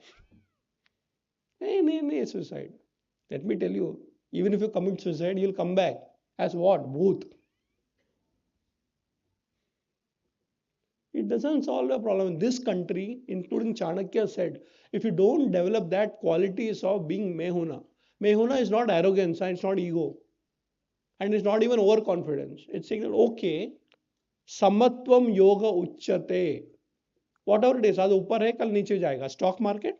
No, suicide. Let me tell you, even if you commit suicide, you'll come back as what? Booth. It doesn't solve a problem. In this country, including Chanakya said, if you don't develop that qualities of being mehuna is not arrogance and it's not ego. And it's not even overconfidence. It's saying that, okay, samatvam yoga uchyate. Whatever it is, आज ऊपर है कल नीचे जाएगा. Stock market.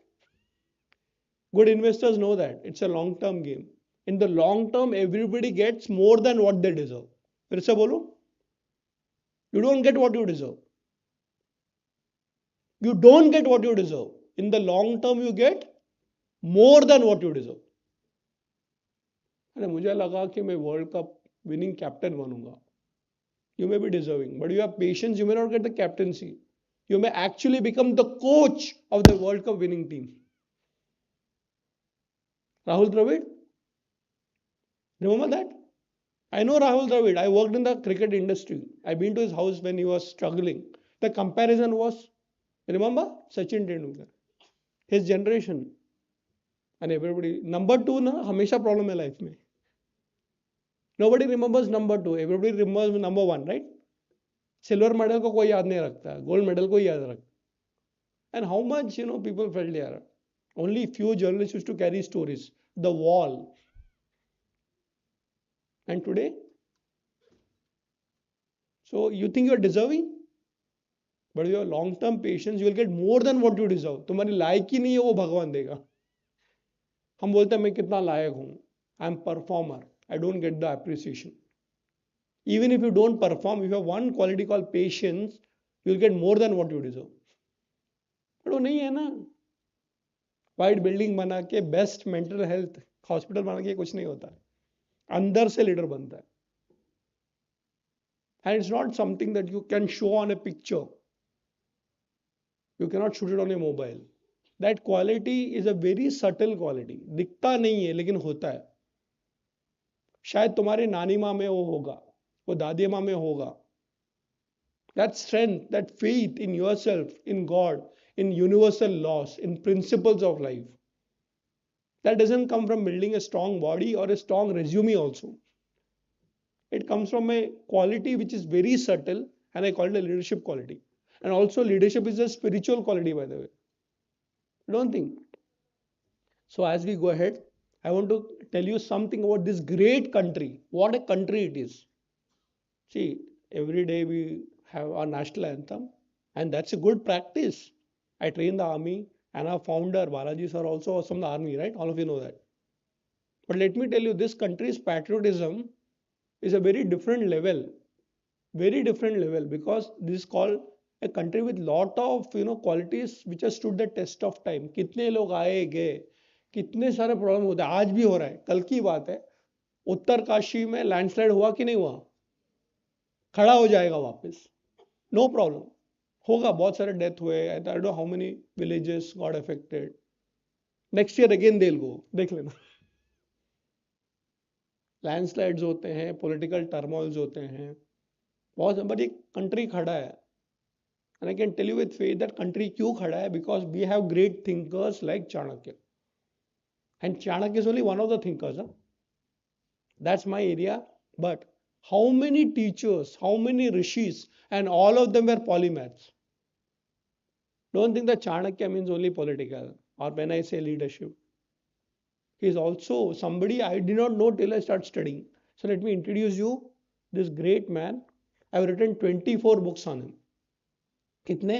Good investors know that. It's a long-term game. In the long term, everybody gets more than what they deserve. फिर से बोलो. You don't get what you deserve. You don't get what you deserve. In the long term, you get more than what you deserve. अरे मुझे लगा कि मैं world cup winning captain बनूंगा. You may be deserving, but you have patience. You may not get the captaincy. You may actually become the coach of the World Cup winning team. Rahul Dravid, remember that? I know Rahul Dravid. I worked in the cricket industry. I've been to his house when he was struggling. The comparison was, remember, Sachin Tendulkar, his generation, and everybody. Number two, na, हमेशा problem है life में. Nobody remembers number two. Everybody remembers number one, right? Silver medal को कोई याद नहीं रखता. Gold medal को याद रखता. And how much people felt there. Only few journalists used to carry stories. The wall. And today? So you think you are deserving? But with your long-term patience, you will get more than what you deserve. तुम्हारी लायक ही नहीं है वो भगवान देगा. हम बोलते हैं मैं कितना लायक हूँ. I am performer. I don't get the appreciation. Even if you don't perform, if you have one quality called patience, you'll get more than what you deserve. But वो नहीं है ना. वाइट बिल्डिंग बना के बेस्ट मेंटल हेल्थ हॉस्पिटल बना के कुछ नहीं होता. अंदर से लीडर बनता है. And it's not something that you can show on a picture. You cannot shoot it on a mobile. That quality is a very subtle quality. दिखता नहीं है लेकिन होता है. शायद तुम्हारे नानी माँ में वो होगा, वो दादी माँ में होगा. That strength, that faith in yourself, in God, in universal laws, in principles of life. That doesn't come from building a strong body or a strong resume also. It comes from a quality which is very subtle, and I call it a leadership quality. And also leadership is a spiritual quality, by the way. Don't think. So as we go ahead, I want to tell you something about this great country. What a country it is. See, every day we have our national anthem, and that's a good practice. I train the army, and our founder, Balaji sir, also was from the army, right? All of you know that. But let me tell you, this country's patriotism is a very different level, because this is called a country with lot of qualities which have stood the test of time. कितने लोग आए गए, कितने सारे problem होते हैं, आज भी हो रहा है. कल की बात है, उत्तर काशी में लैंडस्लाइड हुआ कि नहीं हुआ, खड़ा हो जाएगा वापस, नो प्रॉब्लम. होगा, बहुत सारे डेथ हुए, I don't know how many villages got affected. Next year again देल गो, देख लेना. लैंडस्लाइड्स होते हैं, पॉलिटिकल टर्मोइल्स होते हैं, बहुत. बट ये कंट्री खड़ा है. And I can tell you with faith that country क्यों खड़ा है, because we have great thinkers like Chanakya. And Chanakya is only one of the thinkers. Huh? That's my area. But how many teachers, how many rishis, and all of them were polymaths. Don't think that Chanakya means only political, or when I say leadership. He is also somebody I did not know till I started studying. So let me introduce you this great man. I have written 24 books on him. कितने?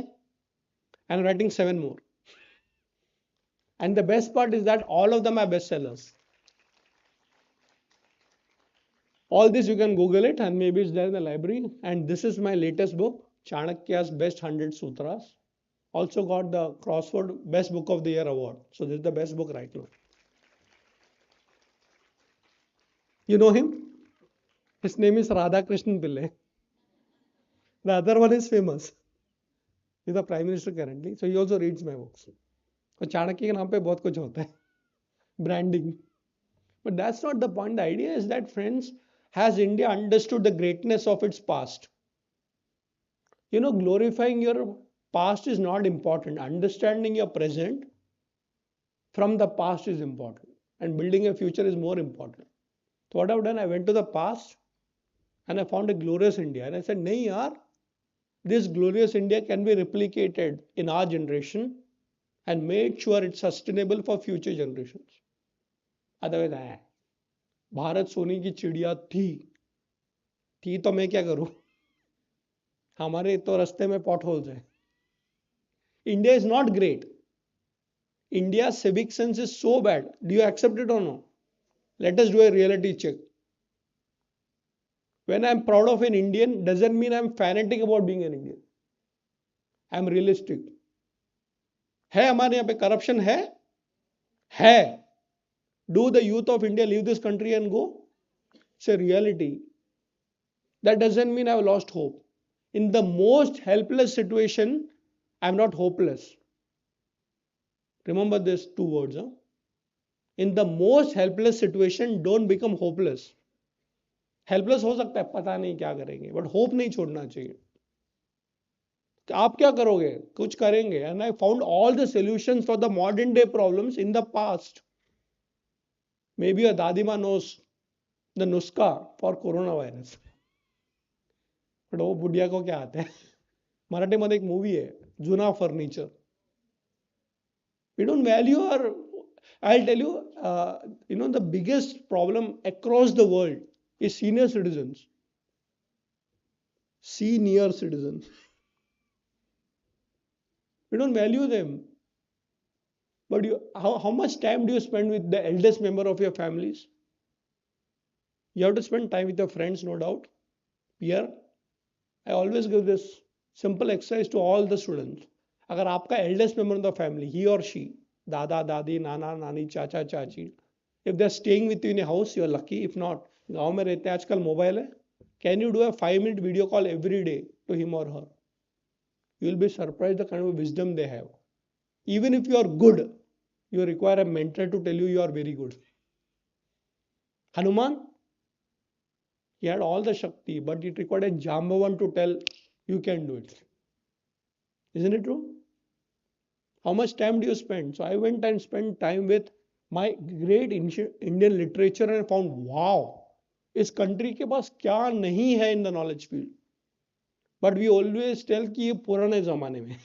I'm writing 7 more. And the best part is that all of them are bestsellers. All this you can Google it, and maybe it's there in the library. And this is my latest book, Chanakya's Best 100 Sutras. Also got the Crossword Best Book of the Year award. So this is the best book right now. You know him? His name is Radhakrishnan Pillai. The other one is famous. He's the Prime Minister currently. So he also reads my books. और चाणक्य के नाम पे बहुत कुछ होता है. Branding. But that's not the point. The idea is that, friends, has India understood the greatness of its past? Glorifying your past is not important. Understanding your present from the past is important. And building a future is more important. So what I've done, I went to the past and I found a glorious India. And I said, nahi yaar, this glorious India can be replicated in our generation and made sure it's sustainable for future generations. Otherwise, Bharat सोने की चिड़िया थी तो मैं क्या करूं, हमारे तो रास्ते में पॉट होल्स हैं. India is not great. India's civic sense is so bad. Do you accept it or no? Let us do a reality check. When I'm proud of an Indian, doesn't mean I'm fanatic about being an Indian. I'm realistic. है हमारे यहाँ पे corruption है. Do the youth of India leave this country and go? It's a reality. That doesn't mean I've lost hope. In the most helpless situation, I'm not hopeless. Remember these 2 words. Huh? In the most helpless situation, don't become hopeless. Helpless हो सकता है, पता नहीं क्या करेंगे, but hope नहीं छोड़ना चाहिए. आप क्या करोगे? कुछ करेंगे. And I found all the solutions for the modern day problems in the past. Maybe your dadima knows the nuska for coronavirus. But वो बुढ़िया को क्या आता है? मराठी मध्ये एक मूवी आहे, जुना furniture. We don't value our. I'll tell you, the biggest problem across the world is senior citizens. Senior citizens. We don't value them. But how much time do you spend with the eldest member of your families? You have to spend time with your friends, no doubt. Here, I always give this simple exercise to all the students. अगर आपका eldest member of the family, he or she, दादा दादी नाना नानी चाचा चाची, if they're staying with you in a house, you're lucky. If not, गांव में रहते हैं आजकल मोबाइल है. Can you do a 5-minute video call every day to him or her? You will be surprised the kind of wisdom they have. Even if you are good, you require a mentor to tell you you are very good. Hanuman, he had all the Shakti, but it required a Jambavan to tell you can do it. Isn't it true? How much time do you spend? So I went and spent time with my great Indian literature and found, wow, इस country के पास क्या नहीं है in the knowledge field. But we always tell कि ये पुराने जमाने में,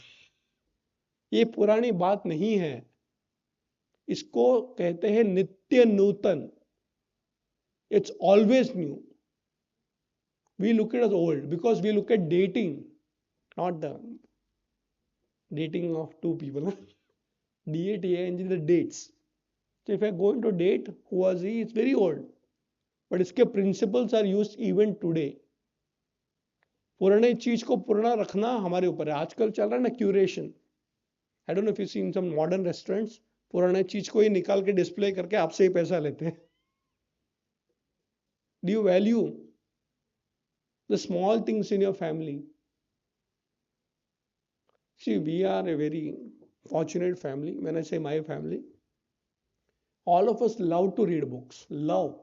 ये पुरानी बात नहीं है. इसको कहते हैं नित्य नूतन. It's always new. We look at it as old because we look at dating, not the dating of two people. DATING, the dates. So if I go into date, who was he? It's very old. But इसके principles are used even today. पुराने चीज को पुराना रखना हमारे ऊपर है. आजकल चल रहा है ना curation. I don't know if you seen some modern restaurants. पुराने चीज को ही निकाल के डिस्प्ले करके आपसे ही पैसा लेते हैं. Do you value the small things in your family? See, we are a very fortunate family. When I say my family, all of us love to read books. Love.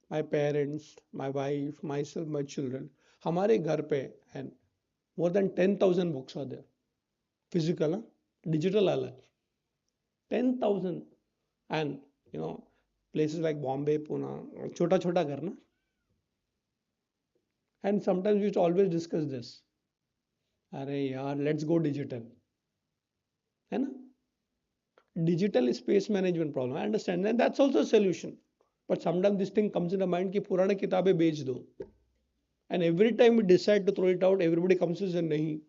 My parents, my wife, myself, my children. हमारे घर पे and more than 10,000 books are there. Physical, digital अलग. 10,000. And places like Bombay, Pune, छोटा छोटा घर ना. And sometimes we used to always discuss this. अरे यार, let's go digital. है ना? Digital space management problem. I understand, and that's also a solution. But sometimes this thing comes in the mind कि पुराने किताबें बेच दो. And every time we decide to throw it out, everybody comes and says nahi.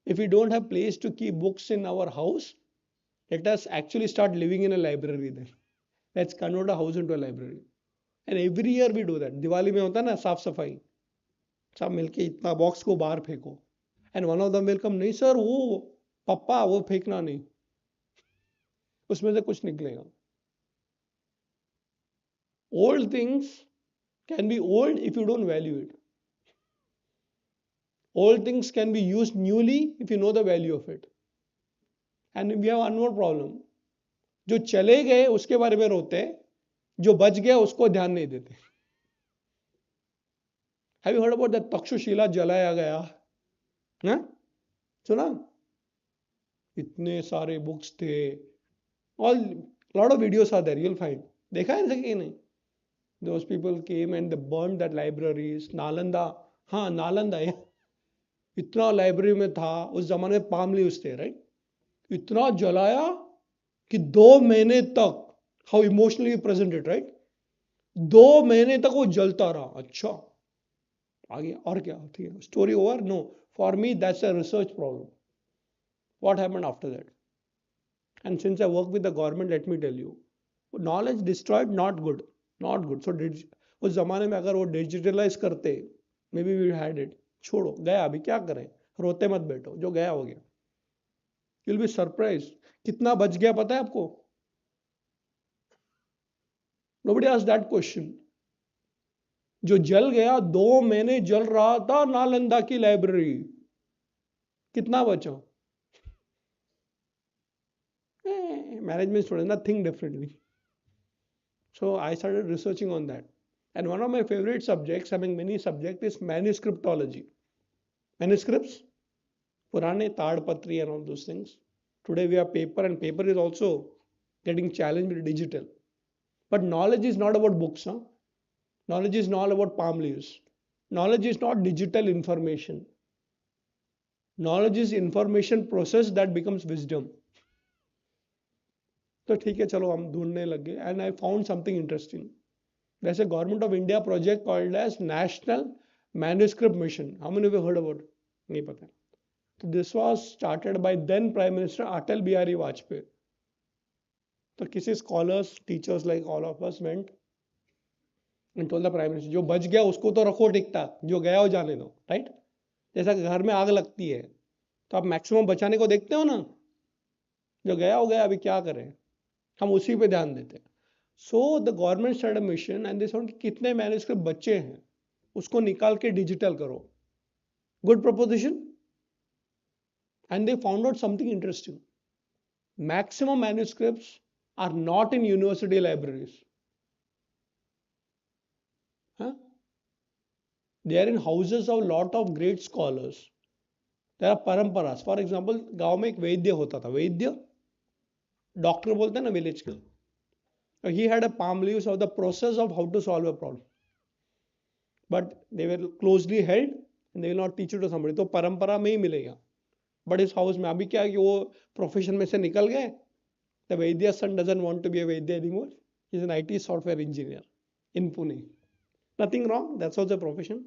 If we don't have place to keep books in our house, let us actually start living in a library then. Let's convert a house into a library. And every year we do that. Diwali में होता है ना साफ सफाई. सब मिलके इतना box को बाहर फेंको. And one of them will come, नहीं सर वो पप्पा वो फेंकना नहीं. उसमें से कुछ निकलेगा. Old things can be old if you don't value it. Old things can be used newly if you know the value of it. And we have one more problem. जो चले गए उसके बारे में रोते हैं, जो बच गया उसको ध्यान नहीं देते. Have you heard about that Takshashila जलाया गया? ना? सुना? इतने सारे बुक्स थे. All lot of videos are there. You'll find. देखा है ऐसे कि नहीं? Those people came and they burned that libraries. Nalanda, हाँ नालंदा है. इतना लाइब्रेरी में था. उस जमाने में palm leaves थे, right? इतना जलाया कि 2 महीने तक. How emotionally you present it, right? 2 महीने तक वो जलता रहा. अच्छा, आगे और क्या? ठीक है. Story over? No. For me, that's a research problem. What happened after that? And since I work with the government, let me tell you, knowledge destroyed, not good. Not good. So उस जमाने में अगर वो digitalise करते, maybe we had it. छोड़ो, गया, अभी क्या करें? रोते मत बैठो, जो गया हो गया. You'll be surprised. कितना बच गया पता है आपको? Nobody asked that question. जो जल गया, 2 महीने जल रहा था नालंदा की लाइब्रेरी. कितना बचा? Management students, nothing differently. So I started researching on that. And one of my favorite subjects, having many subjects, is manuscriptology. Manuscripts, Purane, Tadpatri and all those things. Today we have paper, and paper is also getting challenged with digital. But knowledge is not about books. Huh? Knowledge is not about palm leaves. Knowledge is not digital information. Knowledge is information process that becomes wisdom. तो ठीक है, चलो हम ढूंढने लगे. And I found something interesting. वैसे government of India project called as national manuscript mission. How many have heard about? नहीं पता. तो this was started by then prime minister Atal Bihari Vajpayee. तो किसी scholars, teachers like all of us went. and told the prime minister, जो बच गया उसको तो रखो ठीक ठाक, जो गया वो जाने दो, राइट? जैसा घर में आग लगती है तो आप मैक्सिमम बचाने को देखते हो ना, जो गया हो गया, अभी क्या करें, हम उसी पे ध्यान देते हैं. So the government started a mission and they sound कि कितने मैन्युस्क्रिप्ट बच्चे हैं उसको निकाल के डिजिटल करो. Good preposition. And they found out something interesting. Maximum manuscripts are not in university libraries. Huh? They are in houses of lot of great scholars. There are paramparas. For example, गांव में एक वैद्य होता था. वैद्य doctor बोलते हैं ना village के. He had a palm leaves of the process of how to solve a problem. But they were closely held and they will not teach it to somebody. तो परंपरा में ही मिलेगा. But इस हाउस में अभी क्या है कि वो प्रोफेशन में से निकल गए. The Vaidya's son doesn't want to be a Vaidya anymore. He's an IT software engineer in Pune. Nothing wrong. That's also a profession.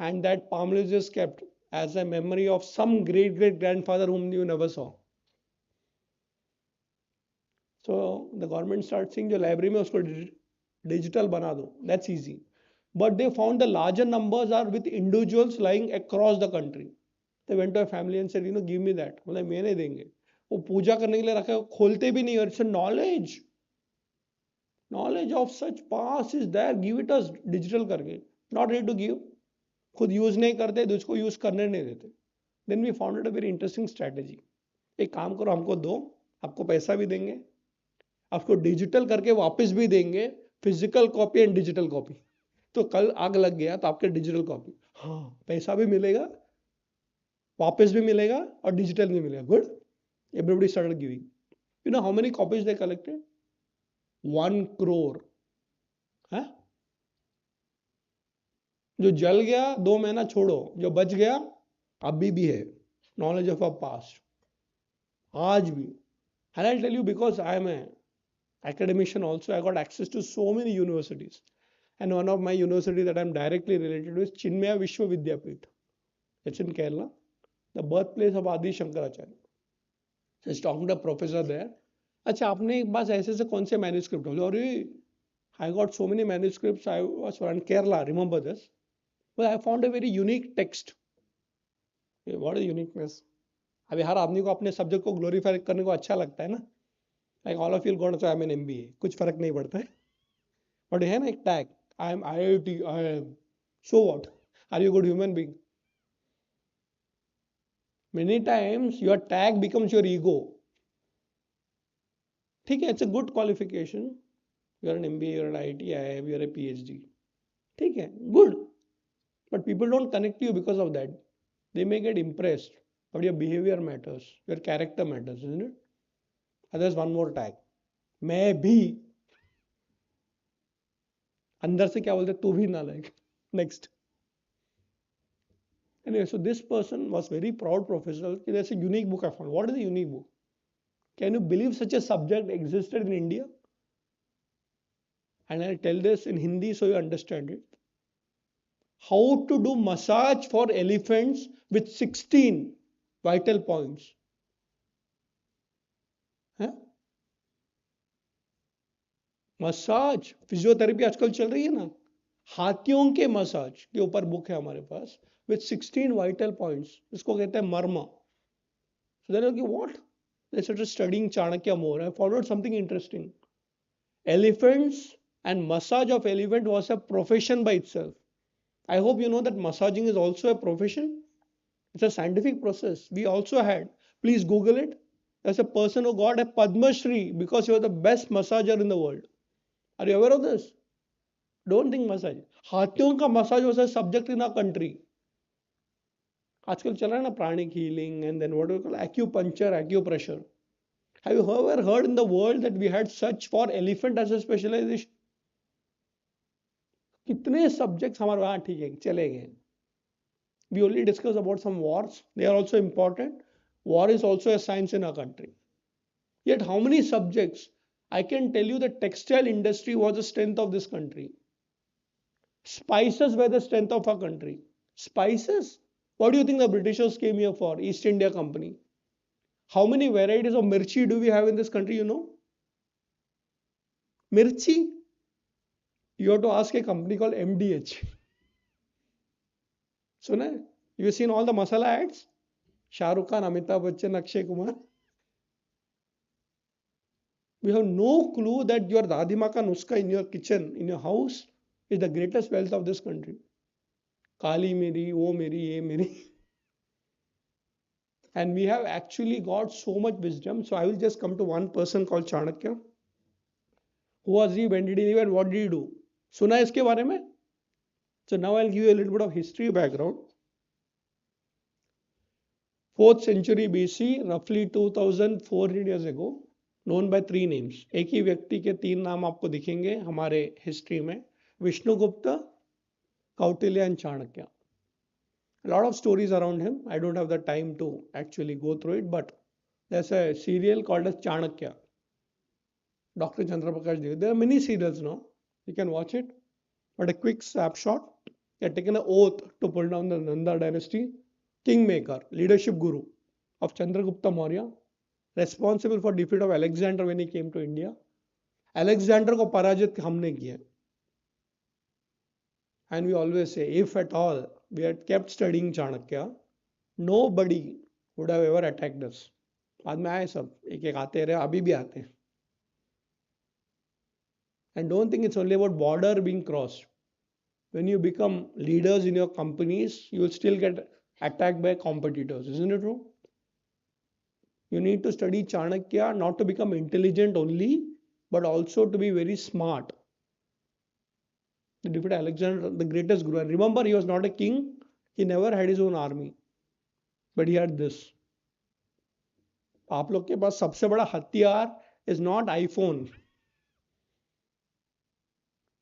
And that palm leaf is kept as a memory of some great grandfather whom you never saw. So the government starts saying, "जो library में उसको digital बना दो." That's easy. But they found the larger numbers are with individuals lying across the country. They went to a family and said, give me that. मतलब मैं नहीं देंगे. वो पूजा करने के लिए रखा है, खोलते भी नहीं. और इट्स नॉलेज ऑफ सच पास is there, give it us digital करके. Not ready to give. खुद यूज नहीं करते तो उसको यूज करने नहीं देते. Then we founded a very interesting strategy. एक काम करो, हमको दो, आपको पैसा भी देंगे, आपको डिजिटल करके वापस भी देंगे, physical copy and digital copy. तो कल आग लग गया तो आपके डिजिटल कॉपी, हाँ, पैसा भी मिलेगा, वापस भी मिलेगा और डिजिटल भी मिलेगा. Good. Everybody started giving. You know how many copies they collected? 1 crore. है? जो जल गया 2 महीना छोड़ो, जो बच गया अभी भी है. Knowledge of our past. आज भी. And I'll tell you, because I am an academician also, I got access to so many universities. And one of my university that I'm directly related to is Chinmaya Vishwa Vidyapith. It's in Kerala, the birthplace of Adi Shankaracharya. So I was talking to a professor there. अच्छा, आपने एक बार ऐसे कौन से manuscript हो? अरे, I got so many manuscripts. I was in Kerala. Remember this? Well, I found a very unique text. What is uniqueness? अभी हर आदमी को अपने सब्जेक्ट को ग्लोरीफाई करने को अच्छा लगता है ना. Like all of you go to I am an MBA. कुछ फर्क नहीं पड़ता है. But है ना एक tag. I am IIT. I am. So what? Are you a good human being? Many times your tag becomes your ego. ठीक है, it's a good qualification. You are an MBA, you are an IIT, you are a PhD. ठीक है, good. But people don't connect you because of that. They may get impressed, but your behavior matters, your character matters, isn't it? And there's one more tag. मैं भी. अंदर से क्या बोलते, तू भी ना लायक. Next. Anyway, so this person was very proud professor. There's a unique book I found. What is the unique book? Can you believe such a subject existed in India? And I'll tell this in Hindi so you understand it. How to do massage for elephants with 16 vital points. है? Massage, physiotherapy आजकल चल रही है ना, हाथियों के massage के ऊपर बुक है हमारे पास with 16 vital points. इसको कहते हैं मर्मा. So then okay, what? They started studying Chanakya more. I found out something interesting. Elephants and massage of elephant was a profession by itself. I hope you know that massaging is also a profession. It's a scientific process. We also had, please Google it. There's a person who got a Padma Shri because he was the best massager in the world. Are you aware of this? Don't think massage. हाथियों का massage was a subject in our country. आजकल चल रहा है ना pranic healing and then what do you call acupuncture, acupressure. Have you ever heard in the world that we had such for elephant as a specialization? कितने subjects हमारे वहाँ ठीक है चले गए. We only discuss about some wars. They are also important. War is also a science in our country. Yet how many subjects? I can tell you the textile industry was the strength of this country. Spices were the strength of our country. Spices? What do you think the Britishers came here for? East India Company. How many varieties of mirchi do we have in this country, you know? Mirchi. You have to ask a company called MDH. So, you've seen all the masala ads? Shah Rukh Khan, Amitabh Bachchan, Akshay Kumar. We have no clue that your Dadima ka nuska in your kitchen, in your house, is the greatest wealth of this country. Kali meri, wo meri, ye meri. And we have actually got so much wisdom. So I will just come to one person called Chanakya. Who was he? When did he live? And what did he do? Suna hai iske baare mein? So now I'll give you a little bit of history background. 4th century BC, roughly 2400 years ago, known by 3 names. एक ही व्यक्ति के 3 नाम आपको दिखेंगे हमारे history में. Vishnugupta, Kautilya and Chanakya. A lot of stories around him. I don't have the time to actually go through it, but there's a serial called as Chanakya. Dr. Chandra Prakash Dev. There are many serials now. You can watch it. But a quick snapshot. He had taken an oath to pull down the Nanda dynasty. Kingmaker, leadership guru of Chandragupta Maurya. Responsible for defeat of Alexander when he came to India. Alexander को पराजित हमने किया. And we always say, if at all we had kept studying Chanakya, nobody would have ever attacked us. बाद में आए सब एक एक आते रहे, अभी भी आते हैं. And don't think it's only about border being crossed. When you become leaders in your companies, you will still get attacked by competitors. Isn't it true? You need to study Chanakya not to become intelligent only, but also to be very smart. The defeat Alexander, the greatest guru. And remember, he was not a king. He never had his own army. But he had this. आप लोग के पास सबसे बड़ा हथियार is not iPhone.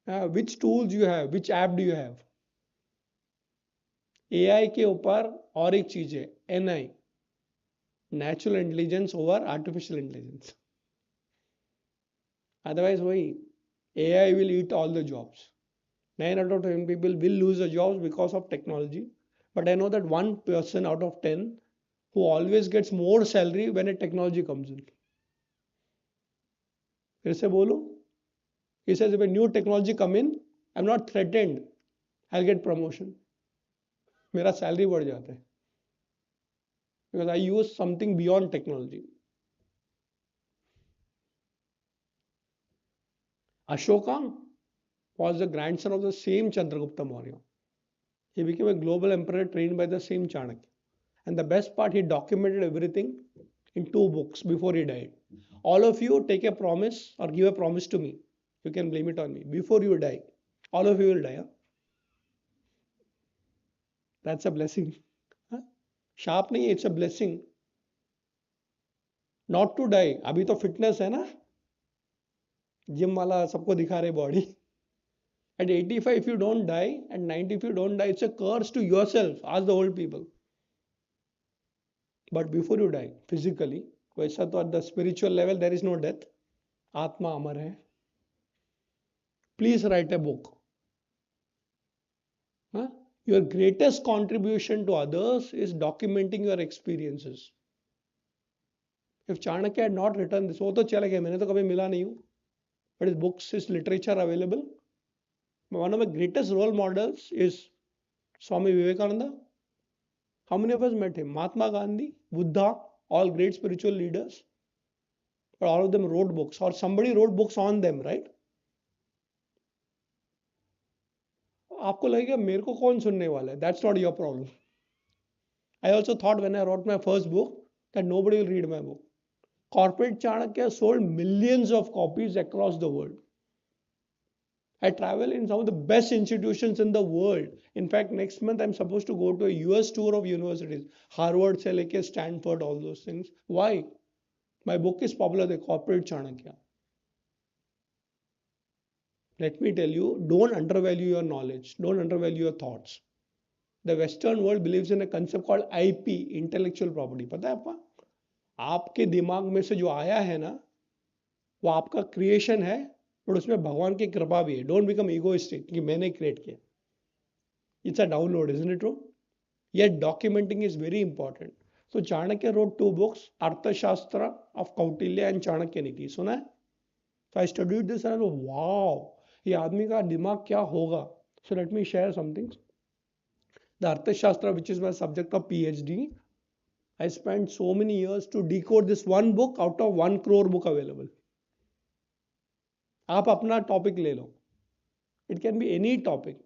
Which tools you have? Which app do you have? AI के ऊपर और एक चीज है, NI. Natural intelligence over artificial intelligence. Otherwise, AI will eat all the jobs. 9 out of 10 people will lose their jobs because of technology. But I know that 1 person out of 10 who always gets more salary when a technology comes in. फिर से बोलो. He says, if a new technology come in, I'm not threatened. I'll get promotion. मेरा salary बढ़ जाता है. Because I use something beyond technology. Ashoka was the grandson of the same Chandragupta Maurya. He became a global emperor trained by the same Chanakya. And the best part, he documented everything in 2 books before he died. All of you take a promise or give a promise to me. You can blame it on me. Before you die, all of you will die. Huh? That's a blessing. Huh? Sharp nahi, it's a blessing. Not to die. अभी तो fitness है ना. Gym वाला सबको दिखा रहे body. At 85 if you don't die, at 90 if you don't die, it's a curse to yourself. Ask the old people. But before you die, physically, वैसा तो at the spiritual level there is no death. आत्मा अमर है. Please write a book. Huh? Your greatest contribution to others is documenting your experiences. If Chanakya had not written this, वो तो चला गया, मैंने तो कभी मिला नहीं हूँ. But his books, his literature available. One of my greatest role models is Swami Vivekananda. How many of us met him? Mahatma Gandhi, Buddha, all great spiritual leaders. But all of them wrote books, or somebody wrote books on them, right? आपको लगेगा मेरे को कौन सुनने वाला है? That's not your problem. I also thought when I wrote my first book that nobody will read my book. Corporate Chanakya sold millions of copies across the world. I travel in some of the best institutions in the world. In fact, next month I'm supposed to go to a US tour of universities. Harvard, se leke Stanford, all those things. Why? My book is popular, The Corporate Chanakya. Let me tell you, don't undervalue your knowledge. Don't undervalue your thoughts. The Western world believes in a concept called IP, intellectual property. पता है आपका? आपके दिमाग में से जो आया है ना, वो आपका क्रिएशन है, और उसमें भगवान की कृपा भी है. Don't become egoistic कि मैंने क्रिएट किया. It's a download, isn't it true? Yet documenting is very important. So Chanakya wrote 2 books, Arthashastra of Kautilya and Chanakya Niti. सुना है? So I studied this and I was, wow. ये आदमी का दिमाग क्या होगा. So let me share something. The Arthashastra, which is my subject of PhD, I spent so many years to decode this one book out of 1 crore book available. आप अपना topic ले लो. It can be any topic.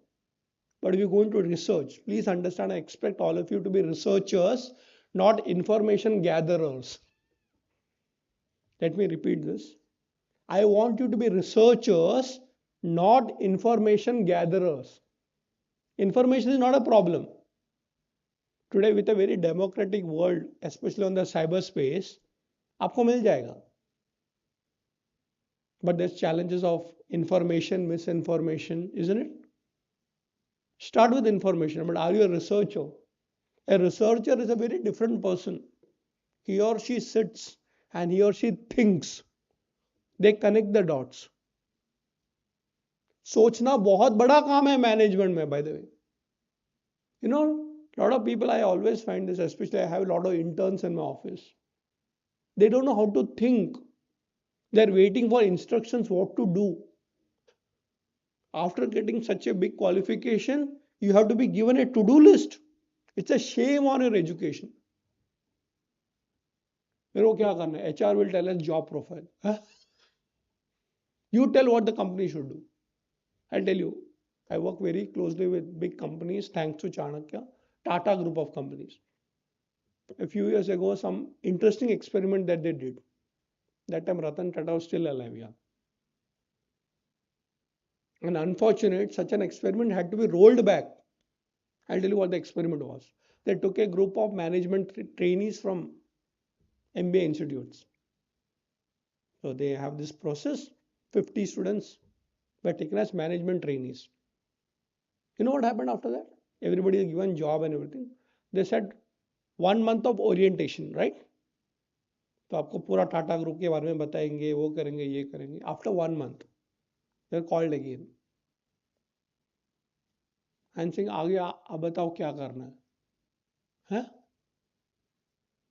But if you're going to research, please understand, I expect all of you to be researchers, not information gatherers. Let me repeat this. I want you to be researchers, not information gatherers. Information is not a problem. Today, with a very democratic world, especially on the cyberspace, आपको मिल जाएगा. But there's challenges of information, misinformation, isn't it? Start with information, but are you a researcher? A researcher is a very different person. He or she sits and he or she thinks. They connect the dots. सोचना बहुत बड़ा काम है management में, by the way. You know, a lot of people, I always find this, especially I have a lot of interns in my office. They don't know how to think. They're waiting for instructions what to do. After getting such a big qualification, you have to be given a to-do list. It's a shame on your education. फिर वो क्या करना है? HR will tell us job profile. Huh? You tell what the company should do. I'll tell you. I work very closely with big companies thanks to Chanakya, Tata group of companies. A few years ago, some interesting experiment that they did. That time Ratan Tata was still alive. Yeah. And unfortunate, such an experiment had to be rolled back. I'll tell you what the experiment was. They took a group of management trainees from MBA institutes. So they have this process. 50 students were taken as management trainees. You know what happened after that? Everybody is given job and everything. They said 1 month of orientation, right? तो आपको पूरा Tata group के बारे में बताएंगे, वो करेंगे, ये करेंगे. After 1 month, they're called again. And saying, आगे आप बताओ क्या करना है? Huh?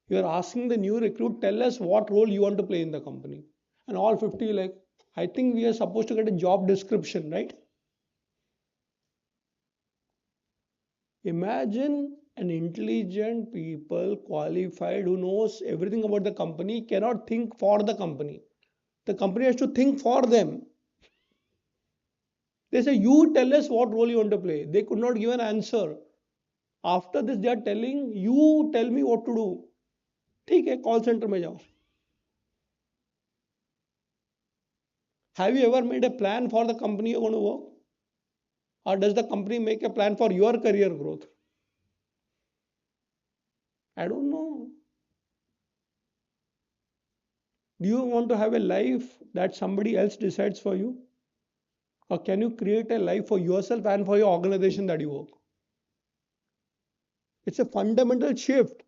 You are asking the new recruit, tell us what role you want to play in the company. And all 50 like, I think we are supposed to get a job description, right? Imagine an intelligent people, qualified, who knows everything about the company, cannot think for the company. The company has to think for them. They say, you tell us what role you want to play. They could not give an answer. After this, they are telling, you tell me what to do. ठीक है, call center में जाओ. Have you ever made a plan for the company you're going to work? Or does the company make a plan for your career growth? I don't know. Do you want to have a life that somebody else decides for you? Or can you create a life for yourself and for your organization that you work? It's a fundamental shift.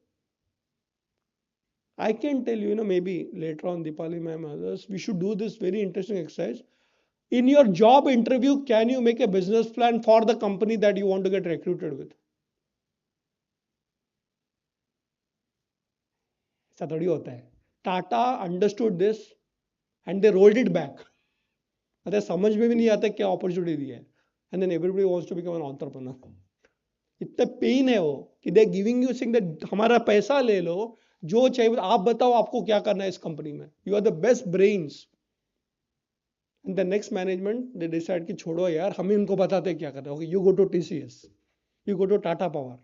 I can tell you, maybe later on, Deepali ma'am, others, we should do this very interesting exercise. In your job interview, can you make a business plan for the company that you want to get recruited with? ऐसा थोड़ी होता है. Tata understood this and they rolled it back. अरे समझ में भी नहीं आता क्या opportunity दी है. And then everybody wants to become an entrepreneur. इतना पेन है वो कि they are giving you saying that हमारा पैसा ले लो, जो चाहिए आप बताओ आपको क्या करना है इस कंपनी में. You are the best brains. And the next management, they decide कि छोड़ो यार, हम ही उनको बताते हैं क्या करना है. Okay, you go to TCS, you go to Tata Power,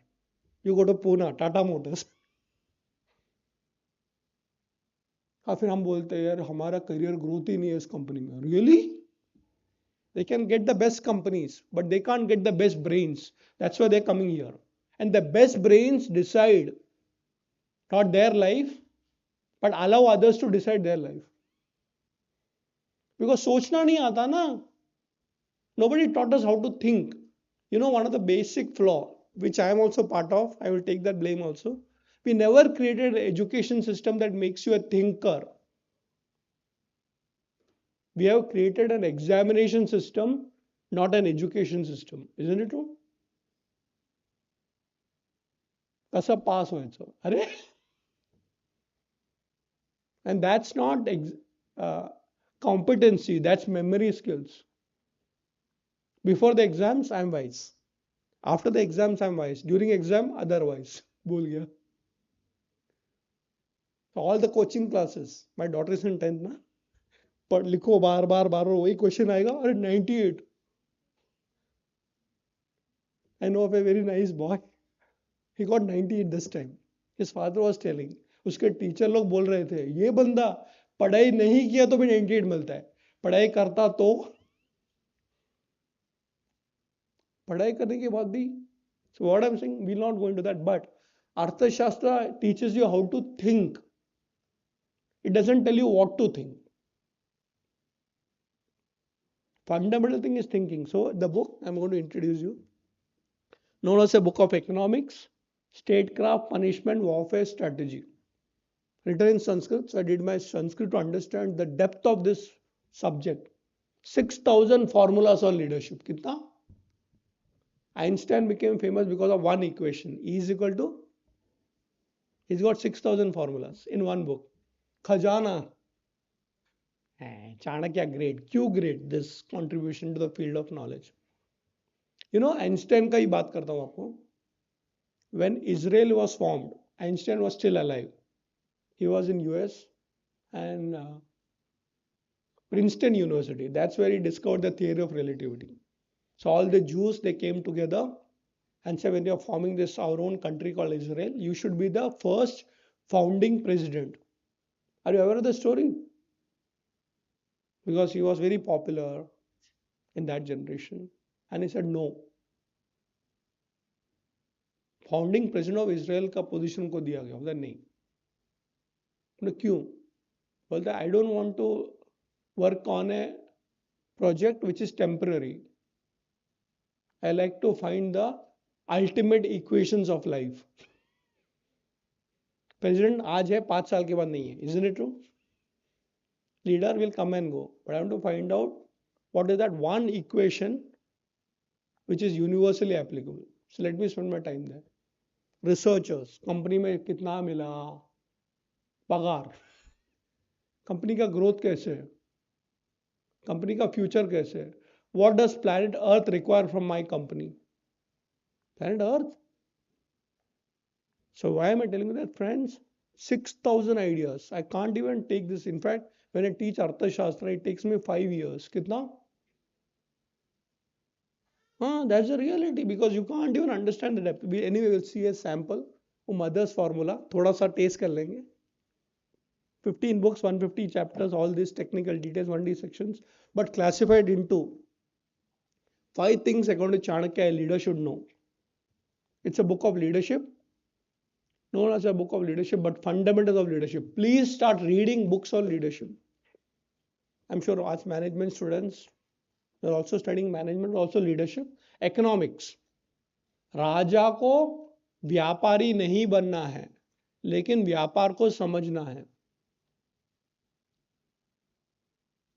you go to Pune, Tata Motors. और फिर हम बोलते हैं यार हमारा करियर ग्रोथ ही नहीं है इस कंपनी में. Really? They can get the best companies, but they can't get the best brains. That's why they're coming here. And the best brains decide not their life, but allow others to decide their life. Because सोचना नहीं आता ना. Nobody taught us how to think. One of the basic flaw, which I am also part of, I will take that blame also. We never created an education system that makes you a thinker. We have created an examination system, not an education system. Isn't it true? कसं पास व्हायचं? अरे, and that's not competency, that's memory skills. Before the exams, I'm wise. After the exams, I'm wise. During exam, otherwise. भूल गया. So all the coaching classes. My daughter is in 10th ना. पर लिखो बार बार बार वही question आएगा और 98. I know of a very nice boy. He got 98 this time. His father was telling. उसके teacher लोग बोल रहे थे ये बंदा पढ़ाई नहीं किया तो भी 98 मिलता है, पढ़ाई करता तो पढ़ाई करने के बाद भी. So what I'm saying, we'll not go into that, but Arthashastra teaches you how to think. It doesn't tell you what to think. Fundamental thing is thinking. So the book I'm going to introduce you, known as a book of economics, statecraft, punishment, warfare, strategy. Written in Sanskrit. So I did my Sanskrit to understand the depth of this subject. 6,000 formulas on leadership. Kitna? Einstein became famous because of one equation. E is equal to, he's got 6,000 formulas in one book. Khajana. Chanakya great. Q great, this contribution to the field of knowledge. You know, Einstein का ही बात करता हूँ आपको. When Israel was formed, Einstein was still alive. He was in US and Princeton University. That's where he discovered the theory of relativity. So all the Jews, they came together and said, when you're forming this our own country called Israel, you should be the first founding president. Are you aware of the story? Because he was very popular in that generation. And he said, no. Founding president of Israel का position को दिया गया. बोला नहीं. बोले क्यों? बोलता I don't want to work on a project which is temporary. I like to find the ultimate equations of life. President आज है 5 साल के बाद नहीं है. Isn't it true? Leader will come and go. But I want to find out what is that one equation which is universally applicable. So let me spend my time there. Researchers, company में कितना मिला, पगार, company का growth कैसे है, company का future कैसे है, what does planet Earth require from my company? Planet Earth. So why am I telling you that, friends? 6,000 ideas. I can't even take this. In fact, when I teach Arthashastra, it takes me 5 years. कितना? That's the reality, because you can't even understand the depth. Anyway, we'll see a sample. Mother's formula. थोड़ा सा taste कर लेंगे. 15 books, 150 chapters, all these technical details, 1D sections, but classified into 5 things according to Chanakya a leader should know. It's a book of leadership, known as a book of leadership, but fundamentals of leadership. Please start reading books on leadership. I'm sure as management students, they're also studying management, also leadership. Economics. राजा को व्यापारी नहीं बनना है, लेकिन व्यापार को समझना है.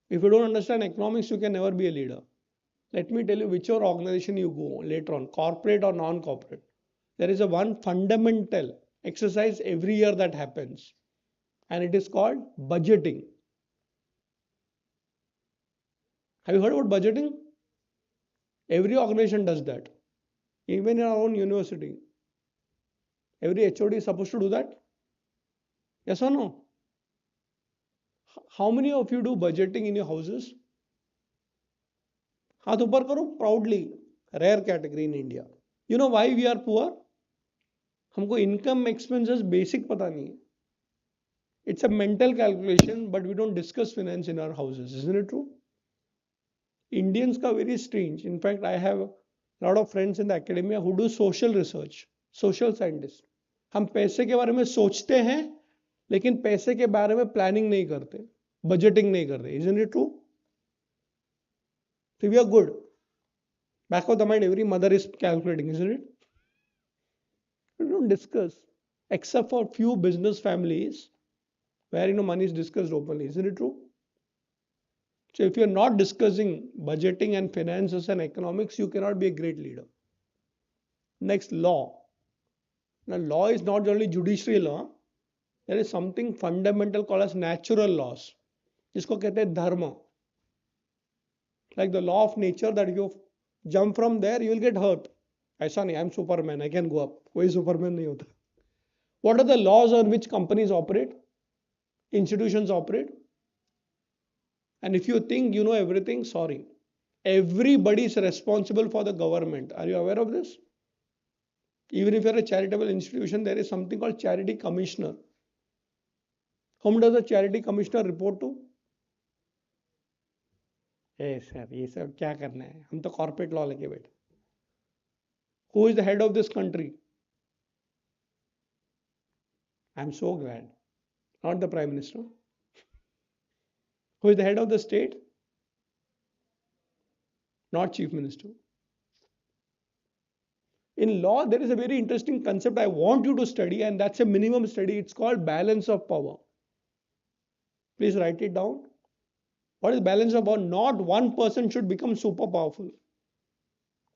If you don't understand economics, you can never be a leader. Let me tell you whichever organization you go later on, corporate or non-corporate, there is a one fundamental exercise every year that happens, and it is called budgeting. Have you heard about budgeting? Every organization does that. Even in our own university, every HOD is supposed to do that. Yes or no? How many of you do budgeting in your houses? हाथ ऊपर करो proudly. Rare category in India. You know why we are poor? हमको income expenses basic पता नहीं है. It's a mental calculation, but we don't discuss finance in our houses. Isn't it true? Indians are very strange. In fact, I have a lot of friends in the academia who do social research, social scientists. हम पैसे के बारे में सोचते हैं, लेकिन पैसे के बारे में प्लानिंग नहीं करते, बजटिंग नहीं करते. Isn't it true? So we are good. Back of the mind, every mother is calculating, isn't it? We don't discuss, except for few business families where money is discussed openly. Isn't it true? So if you're not discussing budgeting and finances and economics, you cannot be a great leader. Next, law. Now, law is not only judiciary law. There is something fundamental called as natural laws. जिसको कहते हैं धर्म. Like the law of nature that if you Jump from there, you will get hurt. ऐसा नहीं, I'm Superman, I can go up. कोई Superman नहीं होता. What are the laws on which companies operate, institutions operate? And if you think you know everything, sorry. Everybody is responsible for the government. Are you aware of this? Even if you're a charitable institution, there is something called charity commissioner. Whom does the charity commissioner report to? Sir ये सब क्या करना है, हम तो corporate law लेके बैठे. Who is the head of this country? I'm so glad. Not the Prime Minister. Who is the head of the state? Not Chief Minister. In law, there is a very interesting concept I want you to study, and that's a minimum study. It's called balance of power. Please write it down. What is balance of power? Not one person should become super powerful.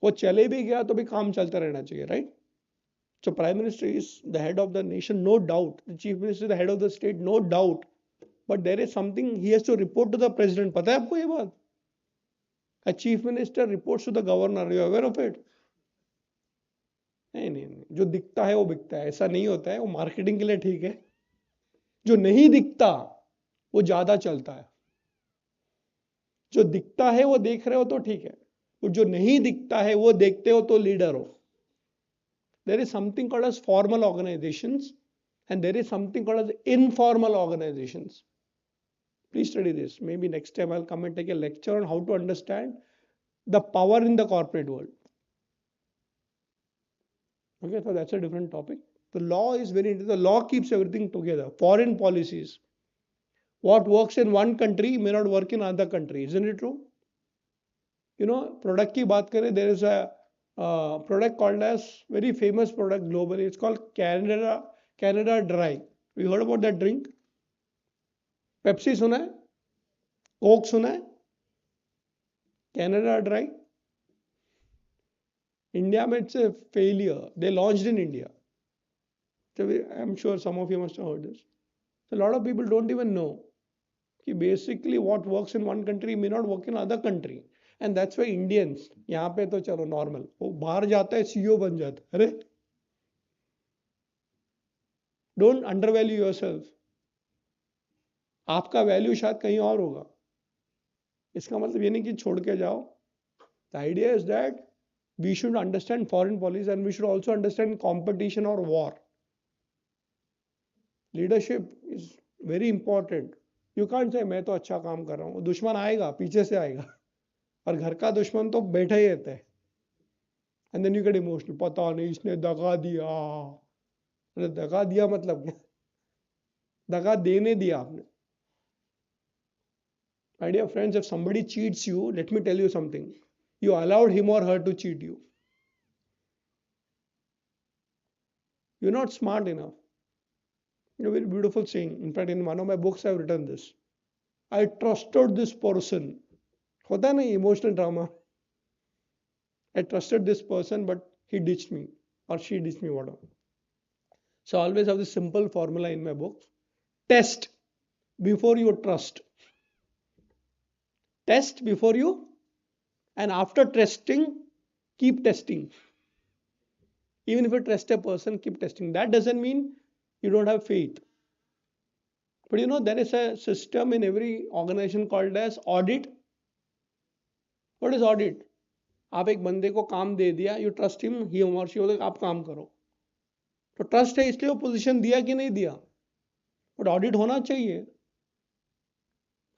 वो चले भी गया तो भी काम चलता रहना चाहिए, right? So Prime Minister is the head of the nation, no doubt. The Chief Minister is the head of the state, no doubt. But there is something he has to report to the president. पता है आपको ये बात? A chief minister reports to the governor. Are you aware of it? नहीं, जो दिखता है वो बिकता है, ऐसा नहीं होता है. वो मार्केटिंग के लिए ठीक है. जो नहीं दिखता वो ज्यादा चलता है. जो दिखता है वो देख रहे हो तो ठीक है, और जो नहीं दिखता है वो देखते हो तो लीडर हो. There is something called as formal organizations, and there is something called as informal organizations. Please study this. Maybe next time I'll come and take a lecture on how to understand the power in the corporate world. Okay, so that's a different topic. The law is very interesting. The law keeps everything together. Foreign policies. What works in one country may not work in another country. Isn't it true? You know, product की बात करें, there is a product called as very famous product globally. It's called Canada Dry. You heard about that drink? Pepsi सुना है? Coke सुना है? Canada Dry. India में it's a failure. They launched in India. So I'm sure some of you must have heard this. So a lot of people don't even know कि basically what works in one country may not work in another country. And that's why Indians, यहाँ पे तो चलो normal, वो बाहर जाता है CEO बन जाता है. अरे don't undervalue yourself. आपका वैल्यू शायद कहीं और होगा. इसका मतलब ये नहीं कि छोड़ के जाओ. The idea is that we should understand foreign policy, and we should also understand competition or war. Leadership is very important. You can't say मैं तो अच्छा काम कर रहा हूँ. दुश्मन आएगा, पीछे से आएगा, और घर का दुश्मन तो बैठा ही रहता है. And then you get emotional. पता नहीं इसने दगा दिया. अरे दगा दिया मतलब क्या? दगा देने दिया आपने. My dear friends, if somebody cheats you, let me tell you something. You allowed him or her to cheat you. You're not smart enough. A very beautiful saying. In fact, in one of my books, I've written this. I trusted this person. होता है ना emotional drama. I trusted this person, but he ditched me, or she ditched me, whatever. So I always have this simple formula in my book. Test before you trust. Test before you, and after testing, keep testing. Even if you trust a person, keep testing. That doesn't mean you don't have faith. But you know, there is a system in every organization called as audit. What is audit? आप एक बंदे को काम दे दिया, you trust him, he or she बोले आप काम करो. तो ट्रस्ट है इसलिए वो पोजीशन दिया कि नहीं दिया, बट ऑडिट होना चाहिए.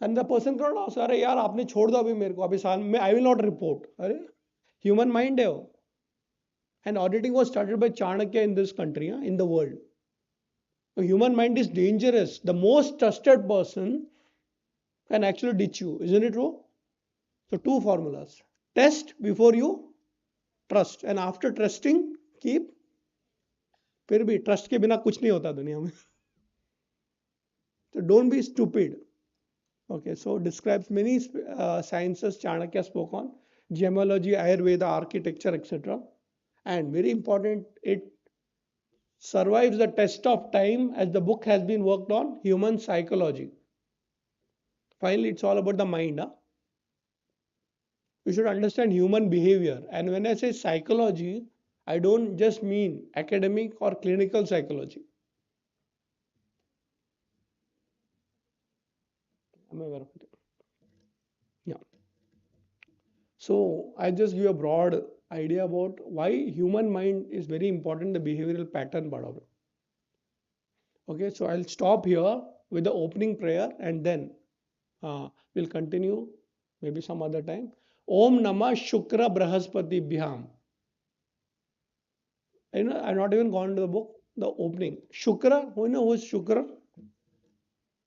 एंड द पर्सन करो, अरे यार आपने छोड़ दो अभी मेरे को, अभी साल में आई विल नॉट रिपोर्ट. अरे ह्यूमन माइंड है वो. And auditing was started bye Chanakya in this country, in the world. Human mind is dangerous. The most trusted person can actually ditch you. Isn't it true? So two formulas. Test before you trust, and after trusting keep. फिर भी trust के बिना कुछ नहीं होता दुनिया में. So don't be stupid. Okay, so describes many sciences Chanakya spoke on: gemology, Ayurveda, architecture, etc. And very important, it survives the test of time, as the book has been worked on human psychology. Finally, it's all about the mind. You should understand human behavior. And when I say psychology, I don't just mean academic or clinical psychology. Am I aware of it? Yeah. So I just give a broad idea about why human mind is very important, the behavioral pattern part of it. Okay, so I'll stop here with the opening prayer and then we'll continue maybe some other time. Om Namah Shukra Brahaspati Bhyam. I've not even gone to the book, the opening. Shukra, who knows who is Shukra?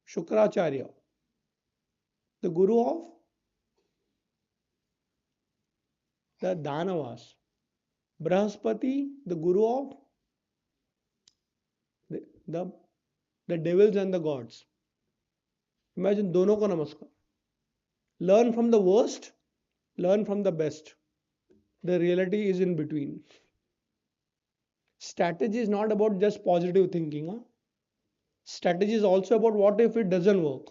Shukracharya, the guru of the Danavas. Brahaspati, the guru of the, the, the devils and the gods. Imagine dono ko namaskar. Learn from the worst, learn from the best. The reality is in between. Strategy is not about just positive thinking. Huh? Strategy is also about what if it doesn't work.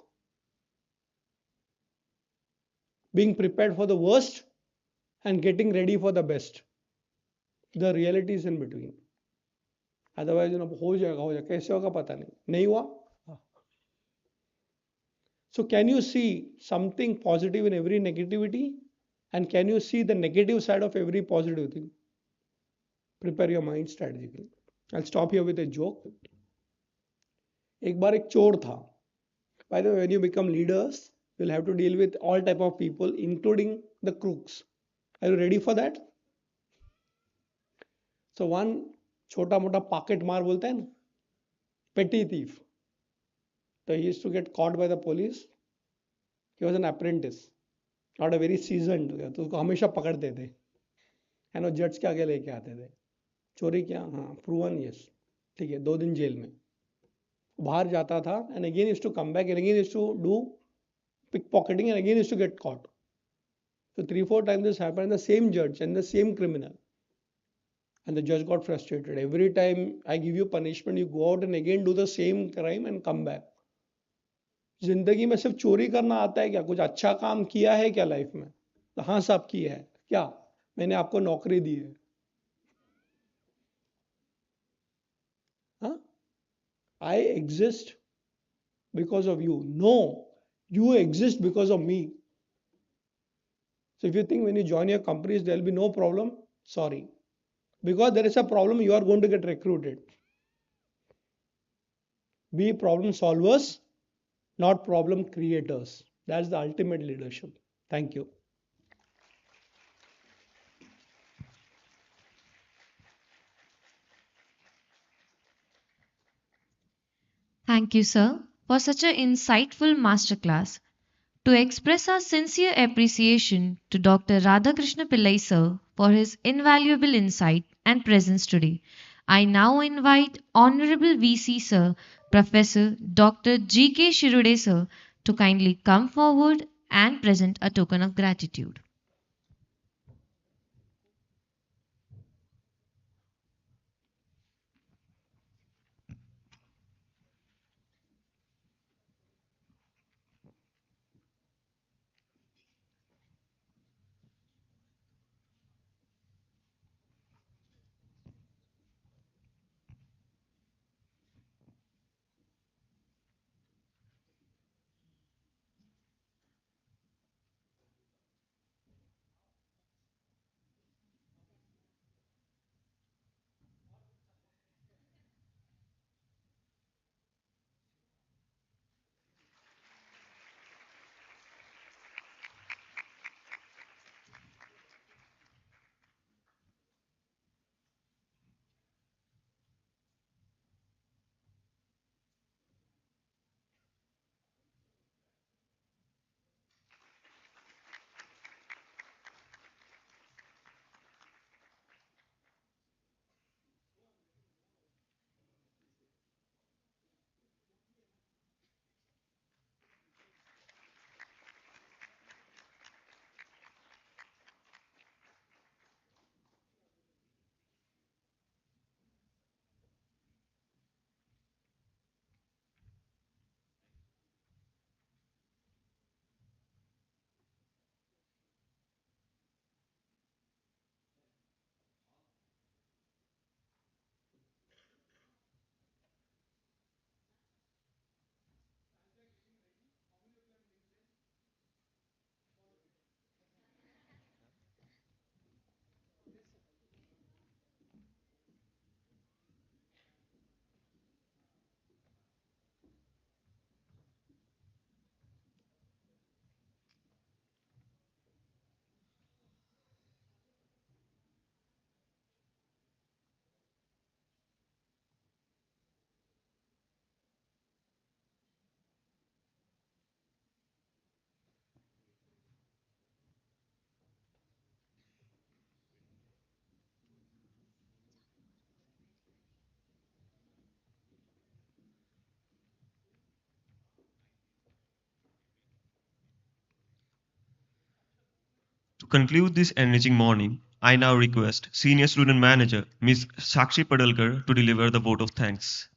Being prepared for the worst and getting ready for the best. The reality is in between. Otherwise, हो जाएगा कैसे होगा पता नहीं हुआ. So can you see something positive in every negativity? And can you see the negative side of every positive thing? Prepare your mind strategically. I'll stop here with a joke. एक बार एक चोर था. By the way, when you become leaders, you'll have to deal with all type of people, including the crooks. Are you ready for that? So one छोटा मोटा pocket मार बोलते हैं ना, petty thief. So he used to get caught by the police. He was an apprentice, not a very seasoned. तो उसको हमेशा पकड़ते थे. एंड वो जज के आगे लेके आते थे. चोरी किया, हाँ, प्रूवन, यस, ठीक है, 2 दिन जेल में. बाहर जाता था and again used to come back and again used to do pickpocketing and again used to get caught. So 3-4 times this happened, the same judge and the same criminal. And the judge got frustrated. Every time I give you punishment, you go out and again do the same crime and come back. जिंदगी में सिर्फ चोरी करना आता है क्या? कुछ अच्छा काम किया है क्या लाइफ में? तो हाँ साहब किया है. क्या? मैंने आपको नौकरी दी है. हाँ? I exist because of you. No, you exist because of me. So if you think when you join your companies there will be no problem, sorry. Because there is a problem, you are going to get recruited. Be problem solvers, not problem creators. That's the ultimate leadership. Thank you. Thank you, sir, for such an insightful masterclass. To express our sincere appreciation to Dr. Radhakrishnan Pillai, sir, for his invaluable insight and presence today, I now invite Honorable VC, sir, Professor Dr. G.K. Shirude, sir, to kindly come forward and present a token of gratitude. conclude this enriching morning, I now request Senior Student Manager Ms. Sakshi Padalkar to deliver the vote of thanks.